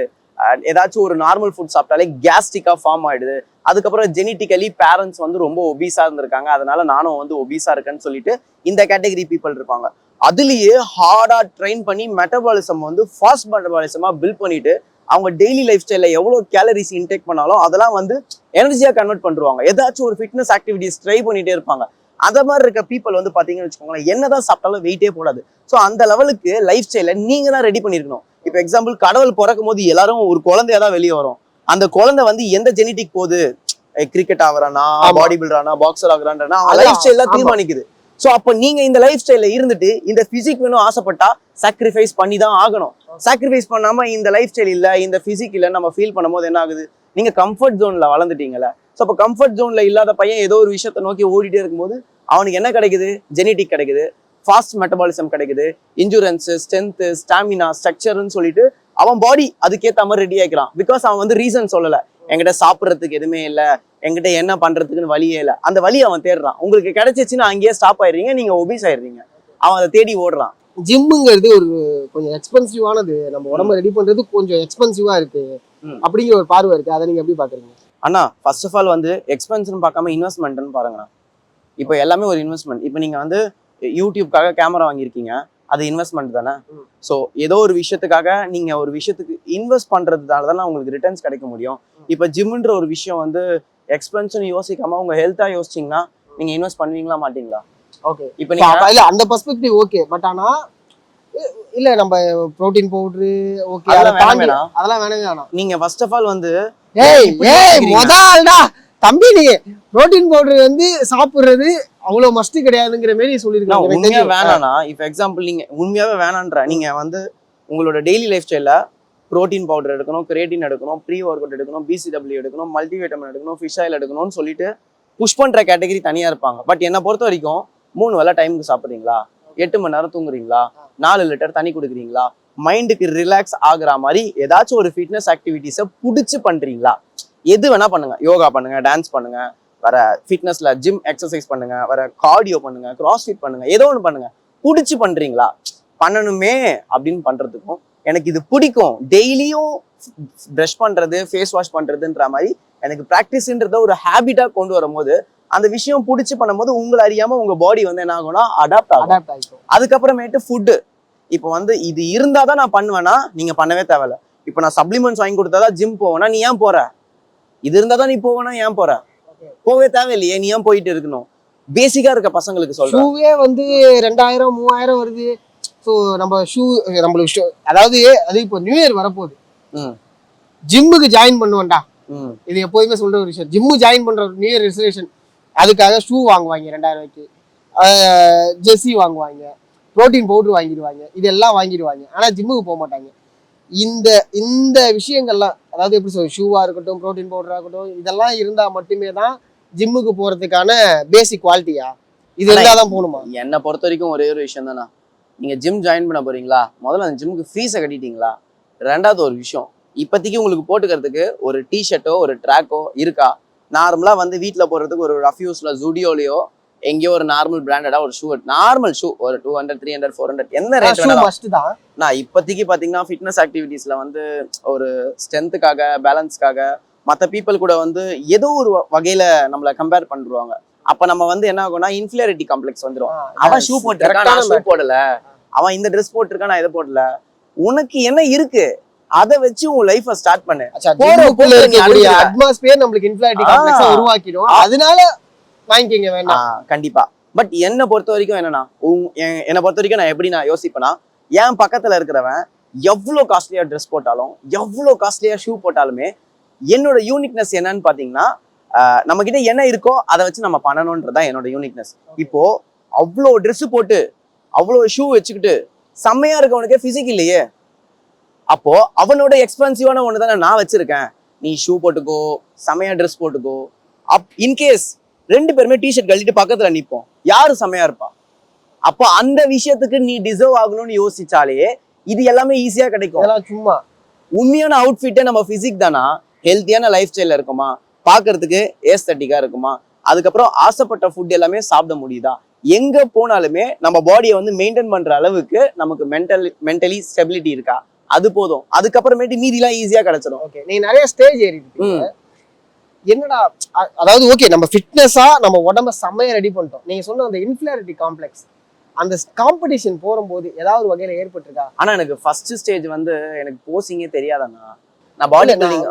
[SPEAKER 2] ஏதாச்சும் ஒரு நார்மல் ஃபுட் சாப்பிட்டாலே கேஸ்ட்ரிக்கா ஃபார்ம் ஆயிடுது, அதுக்கப்புறம் ஜெனிட்டிக்கலி பேரண்ட்ஸ் வந்து ரொம்ப ஒபீஸா இருந்திருக்காங்க, அதனால நானும் வந்து ஒபீஸா இருக்கேன்னு சொல்லிட்டு இந்த கேட்டகரி பீப்புள் இருப்பாங்க. அதுலயே ஹார்டா ட்ரெயின் பண்ணி மெட்டபாலிசம் வந்து ஃபாஸ்ட் மெட்டபாலிசமா பில்ட் பண்ணிட்டு அவங்க டெய்லி லைஃப் ஸ்டைல எவ்வளவு கேலரிஸ் இன்டேக் பண்ணாலும் அதெல்லாம் வந்து எனர்ஜியா கன்வெர்ட் பண்ணுவாங்க. ஏதாச்சும் ஒரு ஃபிட்னஸ் ஆக்டிவிட்டிஸ் ட்ரை பண்ணிட்டே இருப்பாங்க. அந்த மாதிரி இருக்க பீப்புள் வந்து பாத்தீங்கன்னு வச்சுக்கோங்களேன், என்னதான் சாப்பிட்டாலும் வெயிட்டே போடாது. ஸோ அந்த லெவலுக்கு லைஃப் ஸ்டைல நீங்க தான் ரெடி பண்ணிருக்கணும். இப்போ எக்ஸாம்பிள் கடவுள் பிறக்கும் போது எல்லாரும் ஒரு குழந்தையா தான் வெளியே வரும். அந்த குழந்தை வந்து எந்த ஜெனட்டிக் போகுது, கிரிக்கெட் ஆகுறானா, பாடி பில்டரானா, பாக்ஸர் ஆகுறான்றா லைஃப் ஸ்டைல தீர்மானிக்குது. சோ அப்ப நீங்க இந்த லைஃப் ஸ்டைல இருந்துட்டு இந்த பிசிக் வேணும் ஆசைப்பட்டா சாக்ரிஃபைஸ் பண்ணி தான் ஆகணும். சாக்ரிஃபைஸ் பண்ணாம இந்த லைஃப் ஸ்டைல் இல்ல, இந்த பிசிக் இல்ல நம்ம ஃபீல் பண்ணும்போது என்ன ஆகுது, நீங்க கம்ஃபர்ட் ஜோன்ல வளர்ந்துட்டீங்கல்ல. ஸோ அப்போ கம்ஃபர்ட் ஜோன்ல இல்லாத பையன் ஏதோ ஒரு விஷயத்தை நோக்கி ஓடிட்டே இருக்கும்போது அவனுக்கு என்ன கிடைக்குது, ஜெனட்டிக் கிடைக்குது, ஃபாஸ்ட் மெட்டபாலிசம் கிடைக்குது, இன்சூரன்ஸ், ஸ்ட்ரென்த், ஸ்டாமினா, ஸ்ட்ரக்சர்னு சொல்லிட்டு அவன் பாடி அதுக்கேற்ற மாதிரி ரெடி ஆகிக்கிறான். பிகாஸ் அவன் வந்து ரீசன் சொல்லல, என்கிட்ட சாப்பிட்றதுக்கு எதுவுமே இல்லை, என்கிட்ட என்ன பண்றதுக்குன்னு வழியே இல்லை. அந்த வழியை அவன் தேடுறான். உங்களுக்கு கிடைச்சிச்சுன்னா அங்கேயே ஸ்டாப் ஆயிடுறீங்க, நீங்க ஒபீஸ் ஆயிடுறீங்க. அவன் அதை தேடி ஓடுறான்.
[SPEAKER 1] ஜிம்முங்கிறது ஒரு கொஞ்சம் எக்ஸ்பென்சிவானது, நம்ம உடம்ப ரெடி பண்றது கொஞ்சம் எக்ஸ்பென்சிவா இருக்கு அப்படிங்கிற ஒரு பார்வை இருக்கு. அதை நீங்க எப்படி பாக்குறீங்க?
[SPEAKER 2] அண்ணா ஃபர்ஸ்ட் ஆஃப் ஆல் வந்து எக்ஸ்பென்ஸ்னு பார்க்காம இன்வெஸ்ட்மெண்ட்னு பாருங்கண்ணா. இப்போ எல்லாமே ஒரு இன்வெஸ்ட்மெண்ட். இப்போ நீங்க வந்து யூடியூப்காக கேமரா வாங்கியிருக்கீங்க, அது இன்வெஸ்ட்மெண்ட் தானே. ஸோ ஏதோ ஒரு விஷயத்துக்காக நீங்க ஒரு விஷயத்துக்கு இன்வெஸ்ட் பண்றதுனால தானே உங்களுக்கு ரிட்டர்ன்ஸ் கிடைக்க முடியும். இப்போ ஜிம்ன்ற ஒரு விஷயம் வந்து எக்ஸ்பென்ஷன் யோசிக்காம உங்க ஹெல்த்தா யோசிச்சீங்கன்னா நீங்க இன்வெஸ்ட் பண்ணுவீங்களா மாட்டீங்களா?
[SPEAKER 1] ஓகே, இப்போ நீங்க இல்ல அந்த பெர்ஸ்பெக்டிவ் ஓகே. பட் ஆனா இல்ல நம்ம புரோட்டீன் பவுடர் ஓகே அதெல்லாம் வேணாம்.
[SPEAKER 2] நீங்க ஃபர்ஸ்ட் ஆஃப் ஆல் வந்து
[SPEAKER 1] முதல்டா தம்பி, நீங்க புரோட்டீன் பவுடர் வந்து சாப்பிடுறது அவ்வளவு மஸ்ட் கிடையாதுங்கிற மாதிரி சொல்லிருக்காங்க.
[SPEAKER 2] உண்மையா வேணானா, இப்போ எக்ஸாம்பிள் நீங்க உண்மையாவே வேணான்ற நீங்க வந்து உங்களோட டெய்லி லைஃப் ஸ்டைல புரோட்டீன் பவுடர் எடுக்கணும், கிரியேட்டின் எடுக்கணும், ப்ரீ ஒர்க் அவுட் எடுக்கணும், BCW எடுக்கணும், மல்டிவிட்டமின் எடுக்கணும், ஃபிஷ் ஆயில் எடுக்கணும்னு சொல்லிட்டு புஷ் பண்ற கேட்டகரி தனியா இருப்பாங்க. பட் என்னை பொறுத்த வரைக்கும் 3 வேளை டைமுக்கு சாப்பிட்றீங்களா, 8 மணி நேரம் தூங்குறீங்களா, 4 லிட்டர் தண்ணி குடிக்கிறீங்களா, மைண்டுக்கு ரிலாக்ஸ் ஆகுற மாதிரி ஏதாச்சும் ஒரு ஃபிட்னஸ் ஆக்டிவிட்டிஸை பிடிச்சி பண்றீங்களா, எது வேணா பண்ணுங்க. யோகா பண்ணுங்க, டான்ஸ் பண்ணுங்க, வர ஃபிட்னஸ்ல ஜிம் எக்ஸசைஸ் பண்ணுங்க, வர கார்டியோ பண்ணுங்க, கிராஸ்ஃபிட் பண்ணுங்க, ஏதோ ஒன்று பண்ணுங்க. பிடிச்சி பண்றீங்களா, பண்ணணுமே அப்படின்னு பண்றதுக்கும் எனக்கு இது பிடிக்கும், டெய்லியும் ப்ரஷ் பண்றது, ஃபேஸ் வாஷ் பண்றதுன்ற மாதிரி எனக்கு ப்ராக்டிஸ்ன்றத ஒரு ஹேபிட்டா கொண்டு வரும்போது அந்த விஷயம் பிடிச்சி பண்ணும்போது உங்களை அறியாம உங்க பாடி வந்து என்ன ஆகும்னா அடாப்ட் ஆகும். அதுக்கப்புறமேட்டு ஃபுட்டு, இப்போ வந்து இது இருந்தாதான் நான் பண்ணுவேன்னா நீங்க பண்ணவே தேவையில்ல. இப்போ நான் சப்ளிமெண்ட்ஸ் வாங்கி கொடுத்தாதான் ஜிம் போவேன்னா நீ ஏன் போற, இது இருந்தாதான் நீ போவேன்னா ஏன் போற, போவே தேவையில்லையே, நீ ஏன் போயிட்டு இருக்கணும். பேசிக்கா இருக்க பசங்களுக்கு சொல்றேன்.
[SPEAKER 1] ஷூவே வந்து 2000 3000 வருது. ஸோ நம்ம நம்மளுக்கு அதாவது அது இப்போ நியூ இயர் வரப்போகுது, ஜிம்முக்கு ஜாயின் பண்ணுவேன்டா, இது எப்போதுமே சொல்ற ஒரு விஷயம். ஜிம்மு ஜாயின் பண்ற நியூ இயர் ரெசர்வேஷன், அதுக்காக ஷூ வாங்குவாங்க 2000 ரூபாய்க்கு, ஜெர்சி வாங்குவாங்க, ப்ரோட்டீன் பவுடர் வாங்கிடுவாங்க, இதெல்லாம் வாங்கிடுவாங்க. ஆனா ஜிம்முக்கு போக மாட்டாங்க. இந்த இந்த விஷயங்கள்லாம், அதாவது எப்படி சொல்றது, ஷூவா இருக்கட்டும், ப்ரோட்டீன் பவுடரா இருக்கட்டும், இதெல்லாம் இருந்தா மட்டுமே தான் ஜிம்முக்கு போறதுக்கான பேசிக் குவாலிட்டியா? இது இருந்தாதான் போகணுமா?
[SPEAKER 2] என்னை பொறுத்த வரைக்கும் ஒரே ஒரு விஷயம் தானா, நீங்க ஜிம் ஜாயின் பண்ண போறீங்களா, முதல்ல அந்த ஜிம்முக்கு ஃபீஸை கட்டிட்டீங்களா? ரெண்டாவது ஒரு விஷயம், இப்போதைக்கு உங்களுக்கு போட்டுக்கிறதுக்கு ஒரு டிஷர்ட்டோ ஒரு ட்ராக்கோ இருக்கா? நார்மலா வந்து வீட்டில் போடுறதுக்கு ஒரு ரஃப் யூஸ்ல ஜூடியோலையோ எங்கேயோ ஒரு நார்மல் பிராண்டடா ஒரு ஷூ, நார்மல் ஷூ ஒரு 200 300 400 என்ன ரேட்
[SPEAKER 1] ஷூ மஸ்ட் தான்.
[SPEAKER 2] நான் இப்போதைக்கு பாத்தீங்கன்னா ஃபிட்னஸ் ஆக்டிவிட்டீஸ்ல வந்து ஒரு ஸ்ட்ரென்த்துக்காக பேலன்ஸ்க்காக மற்ற பீப்புள் கூட வந்து ஏதோ ஒரு வகையில நம்மளை கம்பேர் பண்ணுவாங்க. அப்ப நம்ம வந்து என்ன ஆகும்னா இன்ஃபீரியாரிட்டி காம்ப்ளெக்ஸ் வந்துடும். அவன் ஷூ போட்டிருக்கான், நான் ஷூ போடல, அவன் இந்த ட்ரெஸ் போட்டிருக்கான், நான் இதை போடல. உனக்கு என்ன இருக்கு, அதை வச்சு உன் லைஃப ஸ்டார்ட் பண்ணு.
[SPEAKER 1] அட்மாஸ்பியர் நம்மளுக்கு இன்ஃபீரியாரிட்டி காம்ப்ளெக்ஸை உருவாக்கிடும், அதனால வாங்கிக்கங்க வேண்டாம்.
[SPEAKER 2] கண்டிப்பா. பட் என்னை பொறுத்த வரைக்கும் என்னன்னா, என்னை பொறுத்த வரைக்கும் நான் எப்படி நான் யோசிப்பேன்னா, என் பக்கத்துல இருக்கிறவன் எவ்வளோ காஸ்ட்லியா ட்ரெஸ் போட்டாலும் எவ்வளோ காஸ்ட்லியா ஷூ போட்டாலுமே என்னோட யூனிக்னஸ் என்னன்னு பாத்தீங்கன்னா, நம்ம கிட்ட என்ன இருக்கோ அதை வச்சு நம்ம பண்ணணும்ன்றதான் என்னோட யூனிக்னஸ். இப்போ அவ்வளோ ட்ரெஸ் போட்டு அவ்வளோ ஷூ வச்சுக்கிட்டு செம்மையா இருக்கவனுக்கே பிசிக் இல்லையே, அப்போ அவனோட எக்ஸ்பென்சிவான ஒன்று தானே நான் வச்சிருக்கேன். நீ ஷூ போட்டுக்கோ, செம்மையா ட்ரெஸ் போட்டுக்கோ, இன்கேஸ் 2 பேருமே டிஷர்ட் கழட்டிட்டு பக்கத்துல நிப்போம், யாரு செம்மையா இருப்பா? அப்போ அந்த விஷயத்துக்கு நீ டிசர்வ் ஆகணும்னு யோசிச்சாலே இது எல்லாமே ஈஸியா கிடைக்கும்.
[SPEAKER 1] சும்மா
[SPEAKER 2] உண்மையான அவுட்ஃபிட்டே நம்ம பிசிக் தானா, ஹெல்த்தியான லைஃப் ஸ்டைல இருக்குமா, பாக்குறதுக்கு ஏஸ்தட்டிக்கா இருக்குமா, அதுக்கப்புறம் ஆசைப்பட்ட ஃபுட் எல்லாமே சாப்பிட முடியுதா, எங்க போனாலுமே நம்ம பாடியை வந்து மெயின்டைன் பண்ற அளவுக்கு நமக்கு மென்டலி ஸ்டெபிலிட்டி இருக்கா, அது போதும். அதுக்கப்புறமேட்டு மீதிலாம் ஈஸியா கிடைச்சிடும்.
[SPEAKER 1] ஓகே, நீங்க நிறைய ஸ்டேஜ் ஏறி இருக்கீங்க. என்னடா, அதாவது ஓகே நம்ம ஃபிட்னஸா நம்ம உடம்ப செம்மையா ரெடி பண்ணிட்டோம். நீங்க சொன்ன அந்த இன்ஃபீரியாரிட்டி காம்ப்ளெக்ஸ், அந்த காம்படிஷன் போகும்போது ஏதாவது வகையில ஏற்பட்டிருக்கா?
[SPEAKER 2] ஆனா எனக்கு ஃபர்ஸ்ட் ஸ்டேஜ் வந்து எனக்கு போசிங்கே தெரியாதண்ணா. நான் பாடி பில்டிங்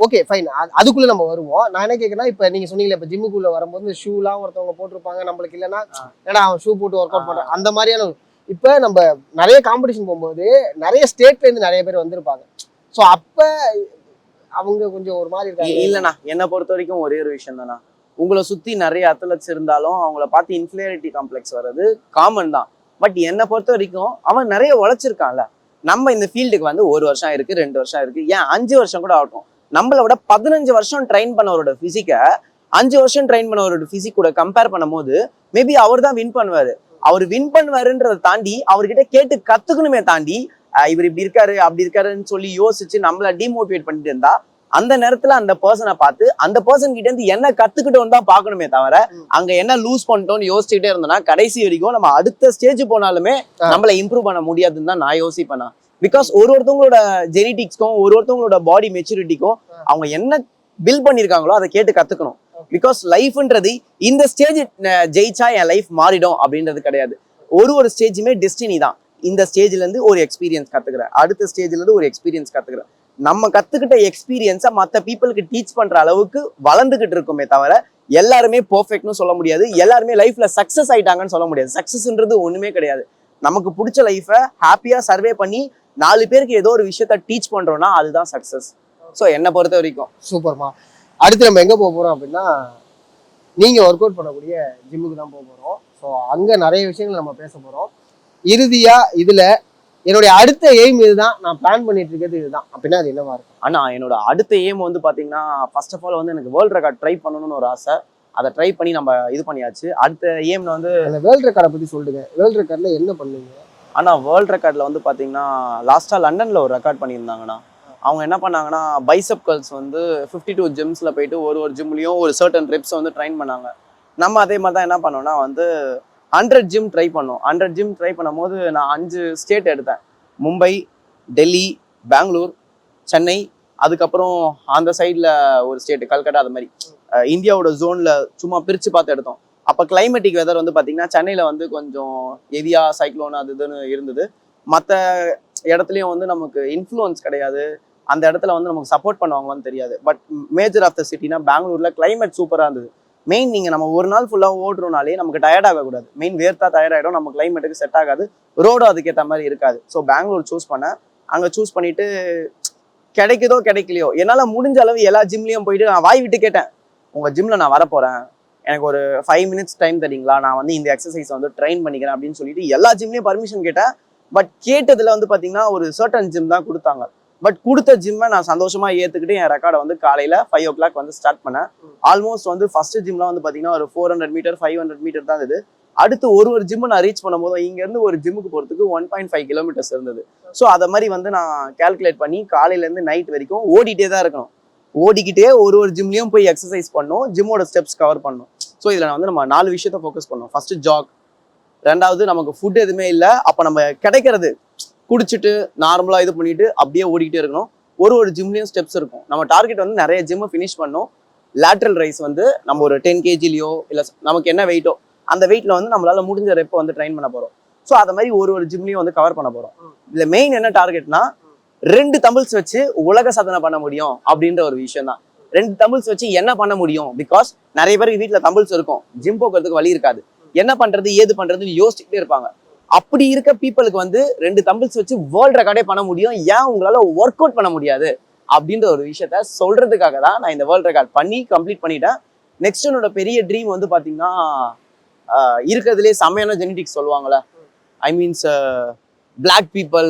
[SPEAKER 1] ஓகே ஃபைன், அதுக்குள்ள நம்ம வருவோம். நான் என்ன கேட்கறேன்னா, இப்ப நீங்க சொன்னீங்கல்ல, இப்ப ஜிம்முக்குள்ள வரும்போது ஷூலாம் ஒருத்தவங்க போட்டிருப்பாங்க, நம்மளுக்கு இல்லைன்னா ஏன்னா அவன் ஷூ போட்டு ஒர்க் அவுட் பண்றான், அந்த மாதிரியான. இப்ப நம்ம நிறைய காம்படிஷன் போகும்போது நிறைய ஸ்டேட்ல இருந்து நிறைய பேர் வந்திருப்பாங்க. ஸோ அப்ப அவங்க கொஞ்சம் ஒரு மாதிரி இருக்காங்க.
[SPEAKER 2] இல்லண்ணா, என்னை பொறுத்த வரைக்கும் ஒரே ஒரு விஷயம் தானா, உங்களை சுத்தி நிறைய அத்லெட்ஸ் இருந்தாலும் அவங்கள பார்த்து இன்ஃபீரியாரிட்டி காம்ப்ளெக்ஸ் வர்றது காமன் தான். பட் என்னை பொறுத்த வரைக்கும் அவன் நிறைய உழைச்சிருக்கான்ல. நம்ம இந்த ஃபீல்டுக்கு வந்து 1 வருஷம் இருக்கு, 2 வருஷம் இருக்கு, ஏன் 5 வருஷம் கூட ஆகட்டும். நம்மளை விட 15 வருஷம் ட்ரெயின் பண்ணவரோட பிசிக்கை 5 வருஷம் ட்ரெயின் பண்ணவரோட பிசிக் கூட கம்பேர் பண்ணும் போது மேபி அவர் தான் வின் பண்ணுவாரு. அவர் வின் பண்ணுவாருன்றதை தாண்டி அவர்கிட்ட கேட்டு கத்துக்கணுமே தாண்டி இவர் இப்படி இருக்காரு அப்படி இருக்காருன்னு சொல்லி யோசிச்சு நம்மள டிமோட்டிவேட் பண்ணிட்டு இருந்தா, அந்த நேரத்துல அந்த பர்சனை பார்த்து அந்த பர்சன் கிட்ட இருந்து என்ன கத்துக்கிட்டோம் தான் பார்க்கணுமே தவிர அங்க என்ன லூஸ் பண்ணிட்டோம்னு யோசிச்சுட்டே இருந்தோம்னா கடைசி வரைக்கும் நம்ம அடுத்த ஸ்டேஜ் போனாலுமே நம்மள இம்ப்ரூவ் பண்ண முடியாதுன்னு தான் நான் யோசிப்பேன். பிகாஸ் ஒருத்தவங்களோட ஜெனடிக்ஸ்க்கும் ஒருத்தவங்களோட பாடி மெச்சூரிட்டிக்கும் அவங்க என்ன பில்ட் பண்ணிருக்காங்களோ அதை கேட்டு கத்துக்கணும். பிகாஸ் லைஃப்ன்றது இந்த ஸ்டேஜ் ஜெயிச்சா என் லைஃப் மாறிடும் அப்படின்றது கிடையாது. ஒரு ஸ்டேஜுமே டெஸ்டினி தான். இந்த ஸ்டேஜ்ல இருந்து ஒரு எக்ஸ்பீரியன்ஸ் கத்துக்கிறேன், அடுத்த ஸ்டேஜ்ல இருந்து ஒரு எக்ஸ்பீரியன்ஸ் கத்துக்கிறேன். நம்ம கத்துக்கிட்ட எக்ஸ்பீரியன்ஸை மற்ற பீப்புளுக்கு டீச் பண்ற அளவுக்கு வளர்ந்துகிட்டு இருக்குமே தவிர எல்லாருமே பெர்ஃபெக்ட்னு சொல்ல முடியாது, எல்லாருமே லைஃப்ல சக்சஸ் ஆயிட்டாங்கன்னு சொல்ல முடியாது. சக்சஸ்ன்றது ஒண்ணுமே கிடையாது. நமக்கு பிடிச்ச லைஃபை ஹாப்பியா சர்வே பண்ணி 4 பேருக்கு ஏதோ ஒரு விஷயத்த டீச் பண்றோம்னா அதுதான் சக்சஸ். ஸோ என்னை பொறுத்த வரைக்கும்
[SPEAKER 1] சூப்பர்மா. அடுத்து நம்ம எங்க போக போறோம் அப்படின்னா, நீங்க ஒர்க் அவுட் பண்ணக்கூடிய ஜிம்முக்கு தான் போக போறோம். ஸோ அங்க நிறைய விஷயங்கள் நம்ம பேச போறோம். இறுதியா இதுல என்னுடைய அடுத்த எய்ம் இதுதான், நான் பிளான் பண்ணிட்டு இருக்கிறது இதுதான் அப்படின்னா அது என்னவா இருக்கும்?
[SPEAKER 2] ஆனா என்னோட அடுத்த எய்ம் வந்து பாத்தீங்கன்னா, ஃபர்ஸ்ட் ஆஃப் ஆல் வந்து எனக்கு வேர்ல்ட் ரெக்கார்ட் ட்ரை பண்ணணும்னு ஒரு ஆசை. அதை ட்ரை பண்ணி நம்ம இது பண்ணியாச்சு. அடுத்த எய்ம்ல வந்து
[SPEAKER 1] அந்த வேர்ல்ட் ரெக்கார்டை பத்தி சொல்லுங்க. வேர்ல்ட் ரெக்கார்ட்ல என்ன பண்ணுவீங்க?
[SPEAKER 2] ஆனா வேர்ல்ட் ரெக்கார்ட்ல வந்து பாத்தீங்கன்னா லாஸ்டா லண்டன்ல ஒரு ரெக்கார்ட் பண்ணியிருந்தாங்கண்ணா. அவங்க என்ன பண்ணாங்கன்னா, பைசப் கர்ல்ஸ் வந்து 52 ஜிம்ஸ்ல போயிட்டு ஒரு ஜிம்லயும் ஒரு சர்டன் ரெப்ஸ் வந்து ட்ரைன் பண்ணாங்க. நம்ம அதே மாதிரி தான் என்ன பண்ணோம்னா வந்து 100 ஜிம் ட்ரை பண்ணோம். 100 ஜிம் ட்ரை பண்ணும் போது நான் 5 ஸ்டேட் எடுத்தேன். மும்பை, டெல்லி, பெங்களூர், சென்னை, அதுக்கப்புறம் அந்த சைடில் ஒரு ஸ்டேட்டு கல்கட்டா, அது மாதிரி இந்தியாவோட ஜோன்ல சும்மா பிரித்து பார்த்து எடுத்தோம். அப்போ கிளைமேட்டிக் வெதர் வந்து பார்த்தீங்கன்னா சென்னையில் வந்து கொஞ்சம் ஹெவியா சைக்ளோன் அது இதுன்னு இருந்தது. மற்ற இடத்துலையும் வந்து நமக்கு இன்ஃப்ளூயன்ஸ் கிடையாது, அந்த இடத்துல வந்து நமக்கு சப்போர்ட் பண்ணுவாங்களான்னு தெரியாது. பட் மேஜர் ஆஃப் த சிட்டினா பெங்களூர்ல கிளைமேட் சூப்பராக இருந்தது. மெயின் நீங்கள் நம்ம ஒரு நாள் ஃபுல்லாக ஓடுறோம்னாலே நமக்கு டயர்ட் ஆகக்கூடாது. மெயின் வேர்த்தா டயர்ட் ஆகிடும், நம்ம கிளைமேட்டுக்கு செட் ஆகாது, ரோடும் அதுக்கேற்ற மாதிரி இருக்காது. ஸோ பெங்களூர் சூஸ் பண்ணேன். அங்கே சூஸ் பண்ணிட்டு கிடைக்குதோ கிடைக்கலையோ என்னால் முடிஞ்ச அளவு எல்லா ஜிம்லேயும் போயிட்டு நான் வாய் விட்டு கேட்டேன், உங்கள் ஜிம்மில் நான் வரப்போகிறேன், எனக்கு ஒரு 5 மினிட்ஸ் டைம் தரீங்களா, நான் வந்து இந்த எக்ஸசைஸை வந்து ட்ரெயின் பண்ணிக்கிறேன் அப்படின்னு சொல்லிட்டு எல்லா ஜிம்லேயும் பர்மிஷன் கேட்டேன். பட் கேட்டதுல வந்து பாத்தீங்கன்னா ஒரு சர்டன் ஜிம் தான் கொடுத்தாங்க. பட் கொடுத்த ஜிம்மை நான் சந்தோஷமா ஏத்துக்கிட்டு என் ரெக்கார்டை வந்து காலையில 5 o'clock வந்து ஸ்டார்ட் பண்ணேன். ஆல்மோஸ்ட் வந்து ஃபர்ஸ்ட் ஜிம்லாம் வந்து பாத்தீங்கன்னா ஒரு 400 மீட்டர் 500 மீட்டர் தான் இது. அடுத்து ஒரு ஜிம்மை நான் ரீச் பண்ணும்போது இங்க இருந்து ஒரு ஜிம்முக்கு போறதுக்கு 1.5 கிலோமீட்டர்ஸ் இருந்தது. ஸோ அதை மாதிரி வந்து நான் கால்குலேட் பண்ணி காலையில இருந்து நைட் வரைக்கும் ஓடிட்டே தான் இருக்கணும். ஓடிக்கிட்டே ஒரு ஜிம்லயும் போய் எக்ஸசைஸ் பண்ணணும், ஜிம்மோட ஸ்டெப்ஸ் கவர் பண்ணணும். ஸோ இதுல வந்து நம்ம 4 விஷயத்த ஃபோக்கஸ் பண்ணோம். ஃபர்ஸ்ட் ஜாக், ரெண்டாவது நமக்கு ஃபுட் எதுவுமே இல்லை, அப்ப நம்ம கிடைக்கிறது குடிச்சிட்டு நார்மலா இது பண்ணிட்டு அப்படியே ஓடிக்கிட்டே இருக்கணும். ஒரு ஜிம்லயும் ஸ்டெப்ஸ் இருக்கும். நம்ம டார்கெட் வந்து நிறைய ஜிம் ஃபினிஷ் பண்ணோம். லேட்ரல் ரைஸ் வந்து நம்ம ஒரு 10 kgலயோ இல்ல நமக்கு என்ன வெயிட்டோ அந்த வெயிட்ல வந்து நம்மளால முடிஞ்ச ரெப்ப வந்து ட்ரைன் பண்ண போறோம். ஸோ அதை மாதிரி ஒரு ஜிம்லயும் வந்து கவர் பண்ண போறோம். இதுல மெயின் என்ன டார்கெட்னா 2 தம்பிள்ஸ் வச்சு உலக சாதனை பண்ண முடியும் அப்படின்ற ஒரு விஷயம் தான். 2 தம்பிள்ஸ் வச்சு என்ன பண்ண முடியும்? பிகாஸ் நிறைய பேருக்கு வீட்டுல தம்பிள்ஸ் இருக்கும், ஜிம் போக்குறதுக்கு வழி இருக்காது, என்ன பண்றது ஏது பண்றதுன்னு யோசிச்சுட்டே இருப்பாங்க. அப்படி இருக்க பீப்புளுக்கு வந்து 2 தம்பிள்ஸ் வச்சு வேர்ல்ட் ரெக்கார்டே பண்ண முடியும், ஏன் உங்களால ஒர்க் அவுட் பண்ண முடியாது அப்படின்ற ஒரு விஷயத்த சொல்றதுக்காக தான் நான் இந்த வேர்ல்ட் ரெக்கார்ட் பண்ணி கம்ப்ளீட் பண்ணிட்டேன். நெக்ஸ்ட் என்னோட பெரிய ட்ரீம் வந்து பாத்தீங்கன்னா இருக்கிறதுலே செம்மையான ஜெனடிக்ஸ் சொல்லுவாங்கல்ல, ஐ மீன்ஸ் பிளாக் பீப்புள்,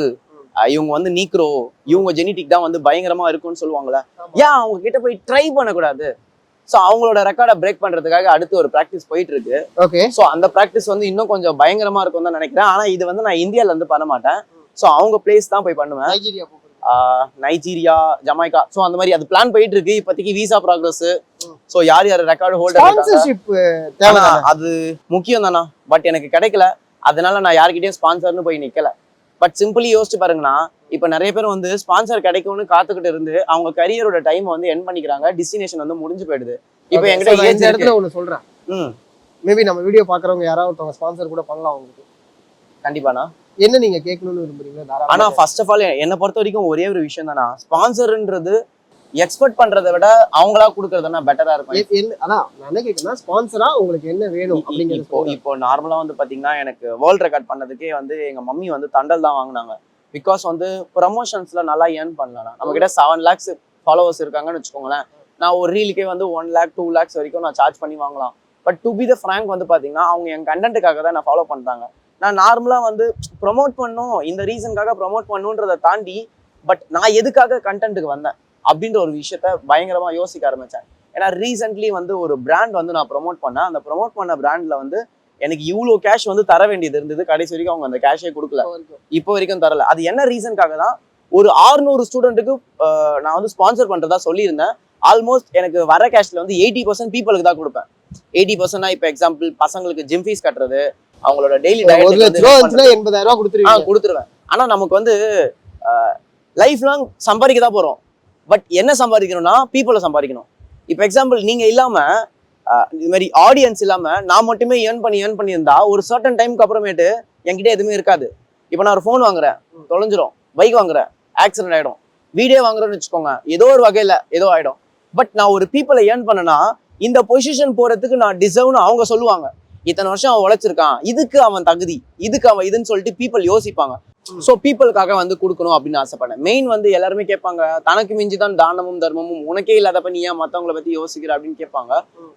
[SPEAKER 2] இவங்க வந்து நீக்ரோ, இவங்க ஜெனடிக் தான் வந்து பயங்கரமா இருக்கும்னு சொல்லுவாங்கல்ல, ஏன் அவங்க கிட்ட போய் ட்ரை பண்ணக்கூடாது? ஸோ அவங்களோட ரெக்கார்டை பிரேக் பண்றதுக்காக அடுத்து ஒரு ப்ராக்டிஸ் போயிட்டு இருக்கு.
[SPEAKER 1] ஓகே.
[SPEAKER 2] ஸோ அந்த ப்ராக்டிஸ் வந்து இன்னும் கொஞ்சம் பயங்கரமா இருக்கும் தான் நினைக்கிறேன். ஆனா இது வந்து நான் இந்தியால இருந்து பண்ண மாட்டேன். ஸோ அவங்க பிளேஸ் தான் போய் பண்ணுவேன். நைஜீரியா, ஜமைக்கா, ஸோ அந்த மாதிரி அது பிளான் போயிட்டு இருக்கு. இப்போதைக்கு விசா ப்ராக்ரஸ், ஸோ யார் ரெக்கார்டு ஹோல்டர் அது முக்கியம் தானா, பட் எனக்கு கிடைக்கல. அதனால நான் யார்கிட்டயும் ஸ்பான்சர்னு போய் நிக்கல. பட் சிம்பிளி யோசிச்சு பாருங்கன்னா, இப்ப நிறைய பேர் வந்து ஸ்பான்சர் கிடைக்கும்னு காத்துக்கிட்டு இருந்து அவங்க கரியரோட டைம் வந்து எண்ட் பண்ணிக்கிறாங்க, டெஸ்டினேஷன் வந்து முடிஞ்சு போயிடுது. இப்போ என்கிட்ட
[SPEAKER 1] இந்த இடத்துல ஒண்ணு சொல்றேன், மேபி நம்ம வீடியோ பாக்குறவங்க யாராவது ஒருத்தவங்க ஸ்பான்சர் கூட பண்ணலாம் உங்களுக்கு.
[SPEAKER 2] கண்டிப்பாண்ணா.
[SPEAKER 1] என்ன நீங்க கேட்கணும்னு விரும்புறீங்க?
[SPEAKER 2] ஆனா ஃபர்ஸ்ட் ஆஃப் ஆல் என்னை பொறுத்த வரைக்கும் ஒரே ஒரு விஷயம் தானா, ஸ்பான்சர்ன்றது எக்ஸ்பெக்ட் பண்றதை விட அவங்களா கொடுக்கறதுனா பெட்டரா இருக்கும்.
[SPEAKER 1] அதான் நான் என்ன கேட்கறேன்னா, ஸ்பான்சரா உங்களுக்கு என்ன வேணும் அப்படிங்கிறது.
[SPEAKER 2] இப்போ நார்மலா வந்து பாத்தீங்கன்னா எனக்கு வேர்ல்ட் ரெக்கார்ட் பண்ணதுக்கே வந்து எங்க மம்மி வந்து தண்டல் தான் வாங்கினாங்க. பிகாஸ் வந்து ப்ரமோஷன்ஸ்ல நல்லா ஏர்ன் பண்ணலாம். நம்ம கிட்ட 7 lakhs ஃபாலோவர்ஸ் இருக்காங்கன்னு வச்சுக்கோங்களேன். நான் ஒரு ரீலுக்கே வந்து 1 lakh 2 lakhs வரைக்கும் நான் சார்ஜ் பண்ணி வாங்கலாம். But to be the frank வந்து பாத்தீங்கன்னா அவங்க என் கண்டென்ட்டுக்காக தான் நான் ஃபாலோ பண்றாங்க. நான் நார்மலா வந்து ப்ரொமோட் பண்ணும், இந்த ரீசனுக்காக ப்ரொமோட் பண்ணுன்றதை தாண்டி பட் நான் எதுக்காக கண்டென்ட்டுக்கு வந்தேன் அப்படின்ற ஒரு விஷயத்த பயங்கரமா யோசிக்க ஆரம்பிச்சேன். ஏன்னா ரீசென்ட்லி வந்து ஒரு பிராண்ட் வந்து நான் ப்ரொமோட் பண்ணேன். அந்த ப்ரொமோட் பண்ண பிராண்ட்ல வந்து எனக்கு இவ்வளோ கேஷ் வந்து தர வேண்டியது இருந்தது. கடைசி வரைக்கும் அவங்க அந்த கேஷே கொடுக்கல, இப்போ வரைக்கும் தரல. அது என்ன ரீசனுக்காக தான், ஒரு 600 ஸ்டூடெண்ட்டுக்கு நான் வந்து ஸ்பான்சர் பண்றதா சொல்லியிருந்தேன். ஆல்மோஸ்ட் எனக்கு வர கேஷ்ல வந்து 80% பீப்புளுக்கு தான் கொடுப்பேன். 80%னா இப்போ எக்ஸாம்பிள் பசங்களுக்கு ஜிம் ஃபீஸ் கட்டுறது, அவங்களோட டெய்லி கொடுத்துருவேன். ஆனா நமக்கு வந்து லைஃப் லாங் சம்பாதிக்க தான் போறோம். பட் என்ன சம்பாதிக்கணும்னா பீப்புளை சம்பாதிக்கணும். இப்போ எக்ஸாம்பிள் நீங்க இல்லாம இது மாதிரி ஆடியன்ஸ் இல்லாம நான் மட்டுமே ஏர்ன் பண்ணியிருந்தா ஒரு சர்டன் டைமுக்கு அப்புறமேட்டு என்கிட்ட எதுவுமே இருக்காது. இப்போ நான் ஒரு ஃபோன் வாங்குறேன், தொலைஞ்சிரும். பைக் வாங்குறேன், ஆக்சிடென்ட் ஆயிடும். வீடியோ வாங்குறேன்னு வச்சுக்கோங்க, ஏதோ ஒரு வகையில ஏதோ ஆயிடும். பட் நான் ஒரு பீப்புளை ஏர்ன் பண்ணனா இந்த பொசிஷன் போறதுக்கு நான் டிசர்வ்னு அவங்க சொல்லுவாங்க. இத்தனை வருஷம் அவன் உழைச்சிருக்கான், இதுக்கு அவன் தகுதி, இதுக்கு அவன் இதுன்னு சொல்லிட்டு பீப்புள் யோசிப்பாங்க. ஸோ பீப்புளுக்காக வந்து கொடுக்கணும் அப்படின்னு ஆசைப்பட்டேன். மெயின் வந்து எல்லாருமே கேட்பாங்க, தனக்கு மிஞ்சி தான் தானமும் தர்மமும், உனக்கே இல்லாதப்ப நீ ஏன் மற்றவங்களை பத்தி யோசிக்கிற அப்படின்னு கேட்பாங்க.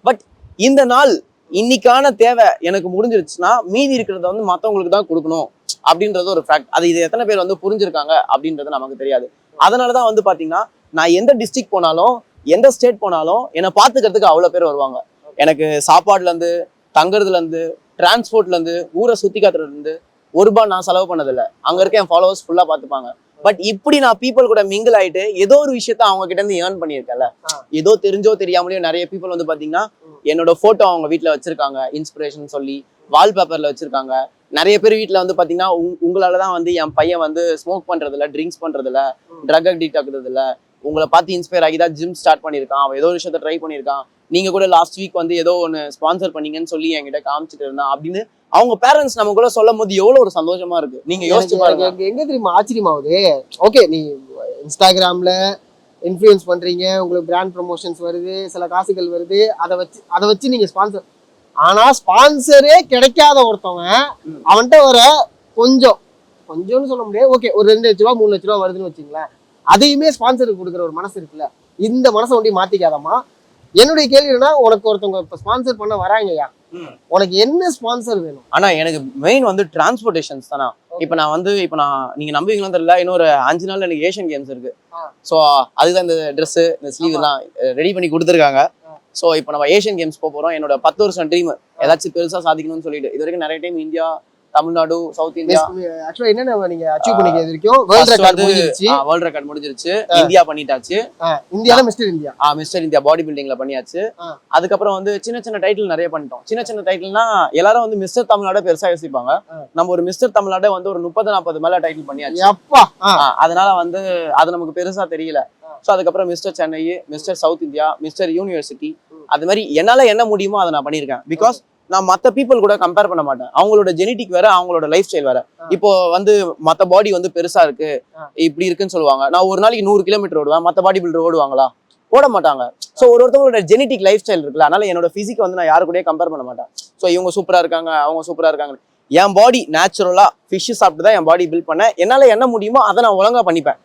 [SPEAKER 2] பட் இந்த நாள் இன்னைக்கான தேவை எனக்கு முடிஞ்சிருச்சுன்னா மீதி இருக்கிறத வந்து மற்றவங்களுக்கு தான் கொடுக்கணும் அப்படின்றது ஒரு ஃபேக்ட். அது இது எத்தனை பேர் வந்து புரிஞ்சிருக்காங்க அப்படின்றது நமக்கு தெரியாது. அதனாலதான் வந்து பாத்தீங்கன்னா நான் எந்த டிஸ்ட்ரிக்ட் போனாலும் எந்த ஸ்டேட் போனாலும் என்னை பார்த்துக்கிறதுக்கு அவ்வளோ பேர் வருவாங்க. எனக்கு சாப்பாடுல இருந்து, தங்குறதுல இருந்து, டிரான்ஸ்போர்ட்ல இருந்து, ஊரை சுத்தி காட்டுறதுல இருந்து ₹1 நான் செலவு பண்ணதில்லை. அங்க இருக்க என் ஃபாலோவர்ஸ் ஃபுல்லா பாத்துப்பாங்க. பட் இப்படி நான் பீப்புள் கூட மிங்கிள் ஆயிட்டு ஏதோ ஒரு விஷயத்த அவங்க கிட்ட இருந்து ஏர்ன் பண்ணியிருக்கேன்ல, ஏதோ தெரிஞ்சோ தெரியாமலேயோ நிறைய பீப்புள் வந்து பாத்தீங்கன்னா என்னோட போட்டோ அவங்க வீட்டுல வச்சிருக்காங்க, இன்ஸ்பிரேஷன் சொல்லி வால்பேப்பர்ல வச்சிருக்காங்க. நிறைய பேர் வீட்டுல வந்து பாத்தீங்கன்னா உங்களாலதான் வந்து என் பையன் வந்து ஸ்மோக் பண்றதில்ல, ட்ரிங்க்ஸ் பண்றதில்ல, ட்ரக் அடிக்ட் ஆகுறது இல்ல, உங்களை பார்த்து இன்ஸ்பயர் ஆகி தான் ஜிம் ஸ்டார்ட் பண்ணியிருக்கான், அவன் ஏதோ ஒரு விஷயத்த ட்ரை பண்ணியிருக்கான், நீங்க கூட லாஸ்ட் வீக் வந்து ஏதோ ஒன்று ஸ்பான்சர் பண்ணீங்கன்னு சொல்லி என்கிட்ட காமிச்சிட்டு இருந்தான் அப்படின்னு அவங்க பேரண்ட்ஸ் நம்ம கூட சொல்லும் போது எவ்வளவு ஒரு சந்தோஷமா இருக்கு. நீங்க யோசிச்சு பாருங்க.
[SPEAKER 1] எங்க தெரியுமா ஆச்சரியமாவுது, ஓகே நீ இன்ஸ்டாகிராம்ல இன்ஃப்ளூயன்ஸ் பண்றீங்க, உங்களுக்கு பிராண்ட் ப்ரமோஷன்ஸ் வருது, சில காசுகள் வருது, அதை வச்சு நீங்க ஸ்பான்சர். ஆனா ஸ்பான்சரே கிடைக்காத ஒருத்தவங்க அவன்கிட்ட வர கொஞ்சம்னு சொல்ல முடியாது, ஓகே ஒரு 2 லட்ச ரூபா 3 லட்ச ரூபா வருதுன்னு வச்சுங்களேன், அதையுமே ஸ்பான்சருக்கு கொடுக்குற ஒரு மனசு இருக்குல்ல, இந்த மனசை ஒண்டி மாத்திக்காதமா. என்னுடைய கேள்வி என்னன்னா, உனக்கு ஒருத்தவங்க இப்ப ஸ்பான்சர் பண்ண வராங்கயா, உனக்கு என்ன ஸ்பான்சர் வேணும்?
[SPEAKER 2] ஆனா எனக்கு மெயின் வந்து டிரான்ஸ்போர்டேஷன்ஸ் தானா. இப்போ நான் நீங்க நம்புவீங்களா தெரியல, இன்னொரு 5 நாள்ல எனக்கு ஏஷியன் கேம்ஸ் இருக்கு. ஸோ அதுதான் இந்த ட்ரெஸ், இந்த ஸ்லீவ் எல்லாம் ரெடி பண்ணி கொடுத்துருக்காங்க. ஸோ இப்போ நம்ம ஏஷியன் கேம்ஸ் போறோம். என்னோட 10 வருஷம் ட்ரீம் ஏதாச்சும் பெருசா சாதிக்கணும்னு சொல்லிட்டு இது வரைக்கும் நிறைய time India, Tamil Nadu, south India
[SPEAKER 1] ஆக்சுவலா என்னென்ன நீங்க அச்சீவ் பண்ணிக்கிறது வரைக்கும்
[SPEAKER 2] வேர்ல்ட் ரெக்கார்ட் முடிஞ்சிருச்சு. இந்தியா பண்ணிட்டாச்சு.
[SPEAKER 1] இந்தியால
[SPEAKER 2] மிஸ்டர் இந்தியா பாடி பில்டிங்ல பண்ணியாச்சு. அதுக்கப்புறம் வந்து சின்ன சின்ன டைட்டில் நிறைய பண்ணிட்டோம். சின்ன சின்ன டைட்டில்னா எல்லாரும் வந்து மிஸ்டர் தமிழ்நாடு பெருசா யோசிப்பாங்க. நம்ம ஒரு மிஸ்டர் தமிழ்நாடு வந்து ஒரு 30-40 மேல டைட்டில் பண்ணியாச்சு. அதனால வந்து அது நமக்கு பெருசா தெரியல. ஸோ அதுக்கப்புறம் mister Chennai, mister south India, mister university, அது மாதிரி என்னால என்ன முடியுமோ அதை நான் பண்ணியிருக்கேன். பிகாஸ் நான் மற்ற பீப்புள் கூட கம்பேர் பண்ண மாட்டேன். அவங்களோட ஜெனட்டிக் வேற, அவங்களோட லைஃப் ஸ்டைல் வேற. இப்போ வந்து மற்ற பாடி வந்து பெருசா இருக்கு, இப்படி இருக்குன்னு சொல்லுவாங்க. நான் ஒரு நாளைக்கு 100 கிலோமீட்டர் ஓடுவேன், மற்ற பாடி பில்டர் ஓடுவாங்களா? ஓட மாட்டாங்க. ஸோ ஒருத்தவங்களோட ஜெனட்டிக் லைஃப் ஸ்டைல் இருக்குல்ல, அதனால என்னோட பிசிக் வந்து நான் யாரு கூட கம்பேர் பண்ண மாட்டேன். ஸோ இவங்க சூப்பரா இருக்காங்க, அவங்க சூப்பரா இருக்காங்க. என் பாடி நேச்சுரலா ஃபிஷ் சாப்பிட்டு தான் என் பாடி பில்ட் பண்ணேன். என்னால என்ன முடியுமோ அதை நான் ஒழுங்கா பண்ணிப்பேன்.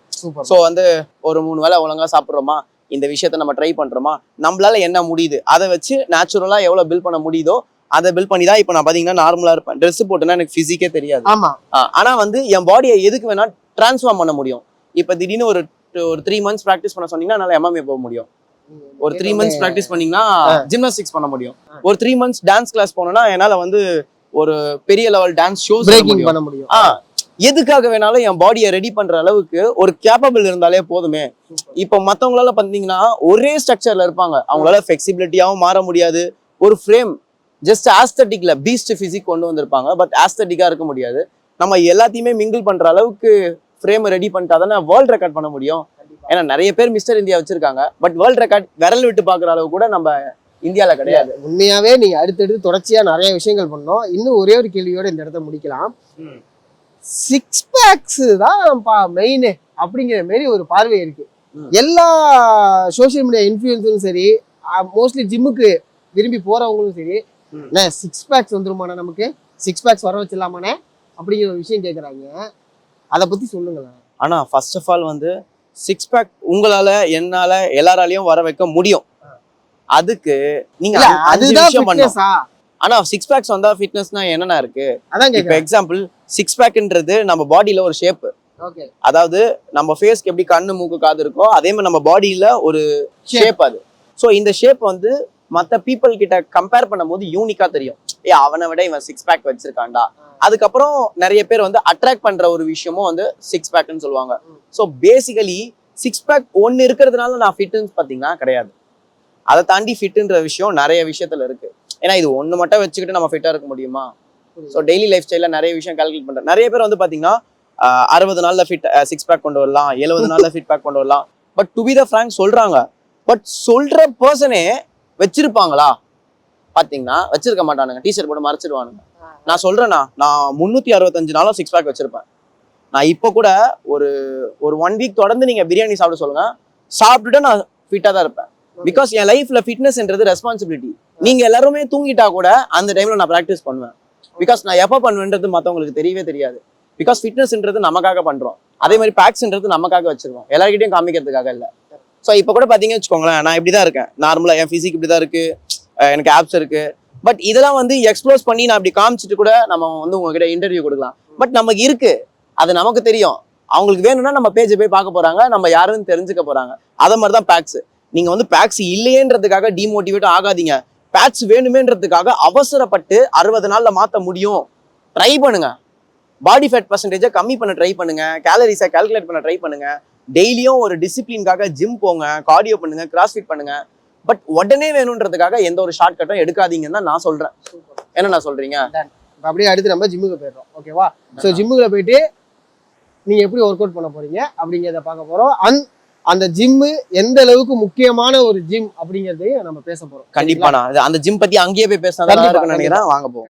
[SPEAKER 2] ஸோ வந்து ஒரு 3 வேளை ஒழுங்கா சாப்பிட்றோமா, இந்த விஷயத்த நம்ம ட்ரை பண்றோமா, நம்மளால என்ன முடியுது அதை வச்சு நேச்சுரலா எவ்வளவு பில்ட் பண்ண முடியுதோ அதை பில்ட் பண்ணி தான் இப்போ நான் பாத்தீங்கன்னா நார்மலா இருப்பேன். ட்ரெஸ் போட்டுனா எனக்கு பிசிக்கே தெரியாது. ஆனா வந்து என் பாடியை எதுக்கு வேணா டிரான்ஸ்ஃபார்ம் பண்ண முடியும். இப்போ திடீர்னு ஒரு 3 months ப்ராக்டிஸ் பண்ண சொன்னீங்கன்னா என்னால MMA போக முடியும். ஒரு 3 months ப்ராக்டிஸ் பண்ணீங்கன்னா ஜிம்னாஸ்டிக்ஸ் பண்ண முடியும். ஒரு 3 months டான்ஸ் கிளாஸ் போனோம்னா என்னால வந்து ஒரு பெரிய லெவல் டான்ஸ் ஷோஸ் பண்ண முடியும். எதுக்காக வேணாலும் என் பாடியை ரெடி பண்ற அளவுக்கு ஒரு கேப்பபிள் இருந்தாலே போதுமே. இப்போ மத்தவங்களால பாத்தீங்கன்னா ஒரே ஸ்ட்ரக்சர்ல இருப்பாங்க, அவங்களால ஃபிளெக்சிபிலிட்டியாவும் மாற முடியாது. ஒரு ஃப்ரேம் ஜஸ்ட் ஆஸ்தட்டிக்ல பீஸ்ட் பிசிக் கொண்டு வந்திருப்பாங்க, பட் ஆஸ்தட்டிக்கா இருக்க முடியாது. நம்ம எல்லாத்தையுமே மிங்கிள் பண்ற அளவுக்கு ஃப்ரேம் ரெடி பண்ணிட்டா தானே வேர்ல்ட் ரெக்கார்ட் பண்ண முடியும். ஏன்னா நிறைய பேர் மிஸ்டர் இந்தியா வச்சிருக்காங்க, பட் வேர்ல்ட் ரெக்கார்ட் விரல் விட்டு பாக்குற அளவு கூட நம்ம இந்தியால கிடையாது.
[SPEAKER 1] உண்மையாவே நீங்க அடுத்தடுத்து தொடர்ச்சியா நிறைய விஷயங்கள் பண்ணோம். இன்னும் ஒரே ஒரு கேள்வியோட இந்த இடத்த முடிக்கலாம். 6 packs தான் மெயின் அப்படிங்கிற மாதிரி ஒரு பார்வை இருக்கு. எல்லா சோசியல் மீடியா இன்ஃப்ளூயன்ஸரும் சரி, மோஸ்ட்லி ஜிம்முக்கு விரும்பி போறவங்களும் சரி, 6 packs வந்துருமாண்ணே, நமக்கு 6 packs வர வச்சிடலாமாண்ணே அப்படிங்கிற ஒரு விஷயம் கேட்குறாங்க. அதை பத்தி சொல்லுங்களேன்.
[SPEAKER 2] ஆனா ஃபர்ஸ்ட் ஆஃப் ஆல் வந்து 6 pack உங்களால என்னால எல்லாராலையும் வர வைக்க முடியும். அதுக்கு நீங்க அதுதான் பண்ணணும். ஆனா 6 packs வந்தா ஃபிட்னஸ்னா என்னன்னா இருக்கு. இப்போ எக்ஸாம்பிள் 6 packன்றது நம்ம பாடியில ஒரு ஷேப். அதாவது நம்ம ஃபேஸ்க்கு எப்படி கண்ணு மூக்கு காது இருக்கோ அதே மாதிரி நம்ம பாடியில ஒரு ஷேப் அது. ஸோ இந்த ஷேப் வந்து மற்ற பீப்புள் கிட்ட கம்பேர் பண்ணும்போது யூனிக்கா தெரியும். அவனை விட இவன் 6 pack வச்சிருக்கான்டா. அதுக்கப்புறம் நிறைய பேர் வந்து அட்ராக்ட் பண்ற ஒரு விஷயமும் வந்து 6 packன்னு சொல்லுவாங்க. ஸோ பேசிக்கலி 6 pack ஒன்னு இருக்கிறதுனால நான் ஃபிட்னஸ் பாத்தீங்கன்னா கிடையாது. அதை தாண்டி ஃபிட்ன்ற விஷயம் நிறைய விஷயத்துல இருக்கு. ஏன்னா இது ஒண்ணு மட்டும் வச்சுக்கிட்டு நம்ம ஃபிட்டா இருக்க முடியுமா? ஸோ டெய்லி லைஃப் ஸ்டைல நிறைய விஷயம் கால்குலேட் பண்றேன். நிறைய பேர் வந்து பாத்தீங்கன்னா 60 நாள்ல ஃபிட் 6 pack கொண்டு வரலாம், 70 நாள்ல ஃபிட் பேக் கொண்டு வரலாம். But to be the frank சொல்றாங்க, பட் சொல்ற பர்சனே வச்சிருப்பாங்களா பாத்தீங்கன்னா வச்சிருக்க மாட்டானுங்க. டிஷர்ட் போட்டு மறைச்சிடுவானுங்க. நான் சொல்றேன்னா நான் 365 நாளும் 6 pack வச்சிருப்பேன். நான் இப்போ கூட ஒரு 1 வீக் தொடர்ந்து நீங்க பிரியாணி சாப்பிட சொல்லுங்க, சாப்பிட்டுட்டு நான் ஃபிட்டா தான் இருப்பேன். பிகாஸ் என் லைஃப்ல ஃபிட்னஸ்ன்றது ரெஸ்பான்சிபிலிட்டி. நீங்க எல்லாருமே தூங்கிட்டா கூட அந்த டைம்ல நான் ப்ராக்டிஸ் பண்ணுவேன். பிகாஸ் நான் எப்போ பண்ணுவேன்றது மற்றவங்களுக்கு தெரியவே தெரியாது. பிகாஸ் ஃபிட்னஸ்ன்றது நமக்காக பண்றோம். அதே மாதிரி பேக்ஸ்ன்றது நமக்காக வச்சிருக்கோம், எல்லார்கிட்டையும் காமிக்கிறதுக்காக இல்லை. ஸோ இப்போ கூட பார்த்தீங்கன்னு வச்சுக்கோங்களேன், நான் இப்படிதான் இருக்கேன் நார்மலா, என் ஃபிசிக் இப்படிதான் இருக்கு, எனக்கு ஆப்ஸ் இருக்கு. பட் இதெல்லாம் வந்து எக்ஸ்ப்ளோஸ் பண்ணி நான் அப்படி காமிச்சிட்டு கூட நம்ம வந்து உங்ககிட்ட இன்டர்வியூ கொடுக்கலாம். பட் நமக்கு இருக்கு, அது நமக்கு தெரியும். அவங்களுக்கு வேணும்னா நம்ம பேஜை போய் பார்க்க போறாங்க, நம்ம யாருன்னு தெரிஞ்சுக்க போறாங்க. அதை மாதிரி தான் பேக்ஸ். நீங்க வந்து பேக்ஸ் இல்லையேன்றதுக்காக டிமோட்டிவேட் ஆகாதீங்க. பேட்ச் வேணுமேன்றதுக்காக அவசரப்பட்டு 60 நாள்ல மாத்த முடியும். ட்ரை பண்ணுங்க. பாடி ஃபேட் பர்சன்டேஜை கம்மி பண்ண ட்ரை பண்ணுங்க, கேலரிஸை கால்குலேட் பண்ண ட்ரை பண்ணுங்க. டெய்லியும் ஒரு டிசிப்ளின்காக ஜிம் போங்க, கார்டியோ பண்ணுங்க, கிராஸ்ஃபிட் பண்ணுங்க. பட் உடனே வேணும்ன்றதுக்காக எந்த ஒரு ஷார்ட் கட்டும் எடுக்காதீங்கன்னு தான் நான் சொல்றேன். என்ன நான் சொல்றீங்க?
[SPEAKER 1] அப்படியே அடுத்து நம்ம ஜிம்முக்கு போயிடுறோம். ஓகேவா? ஸோ ஜிம்முக்குள்ள போயிட்டு நீங்க எப்படி ஒர்க் அவுட் பண்ண போறீங்க அப்படிங்கிறத பார்க்க போறோம். அந்த ஜிம்மு எந்த அளவுக்கு முக்கியமான ஒரு ஜிம் அப்படிங்கறதையும் நம்ம பேச போறோம்.
[SPEAKER 2] கண்டிப்பா நான் அந்த ஜிம் பத்தி அங்கேயே போய் பேசினா நினைக்கிறேன். வாங்க போவோம்.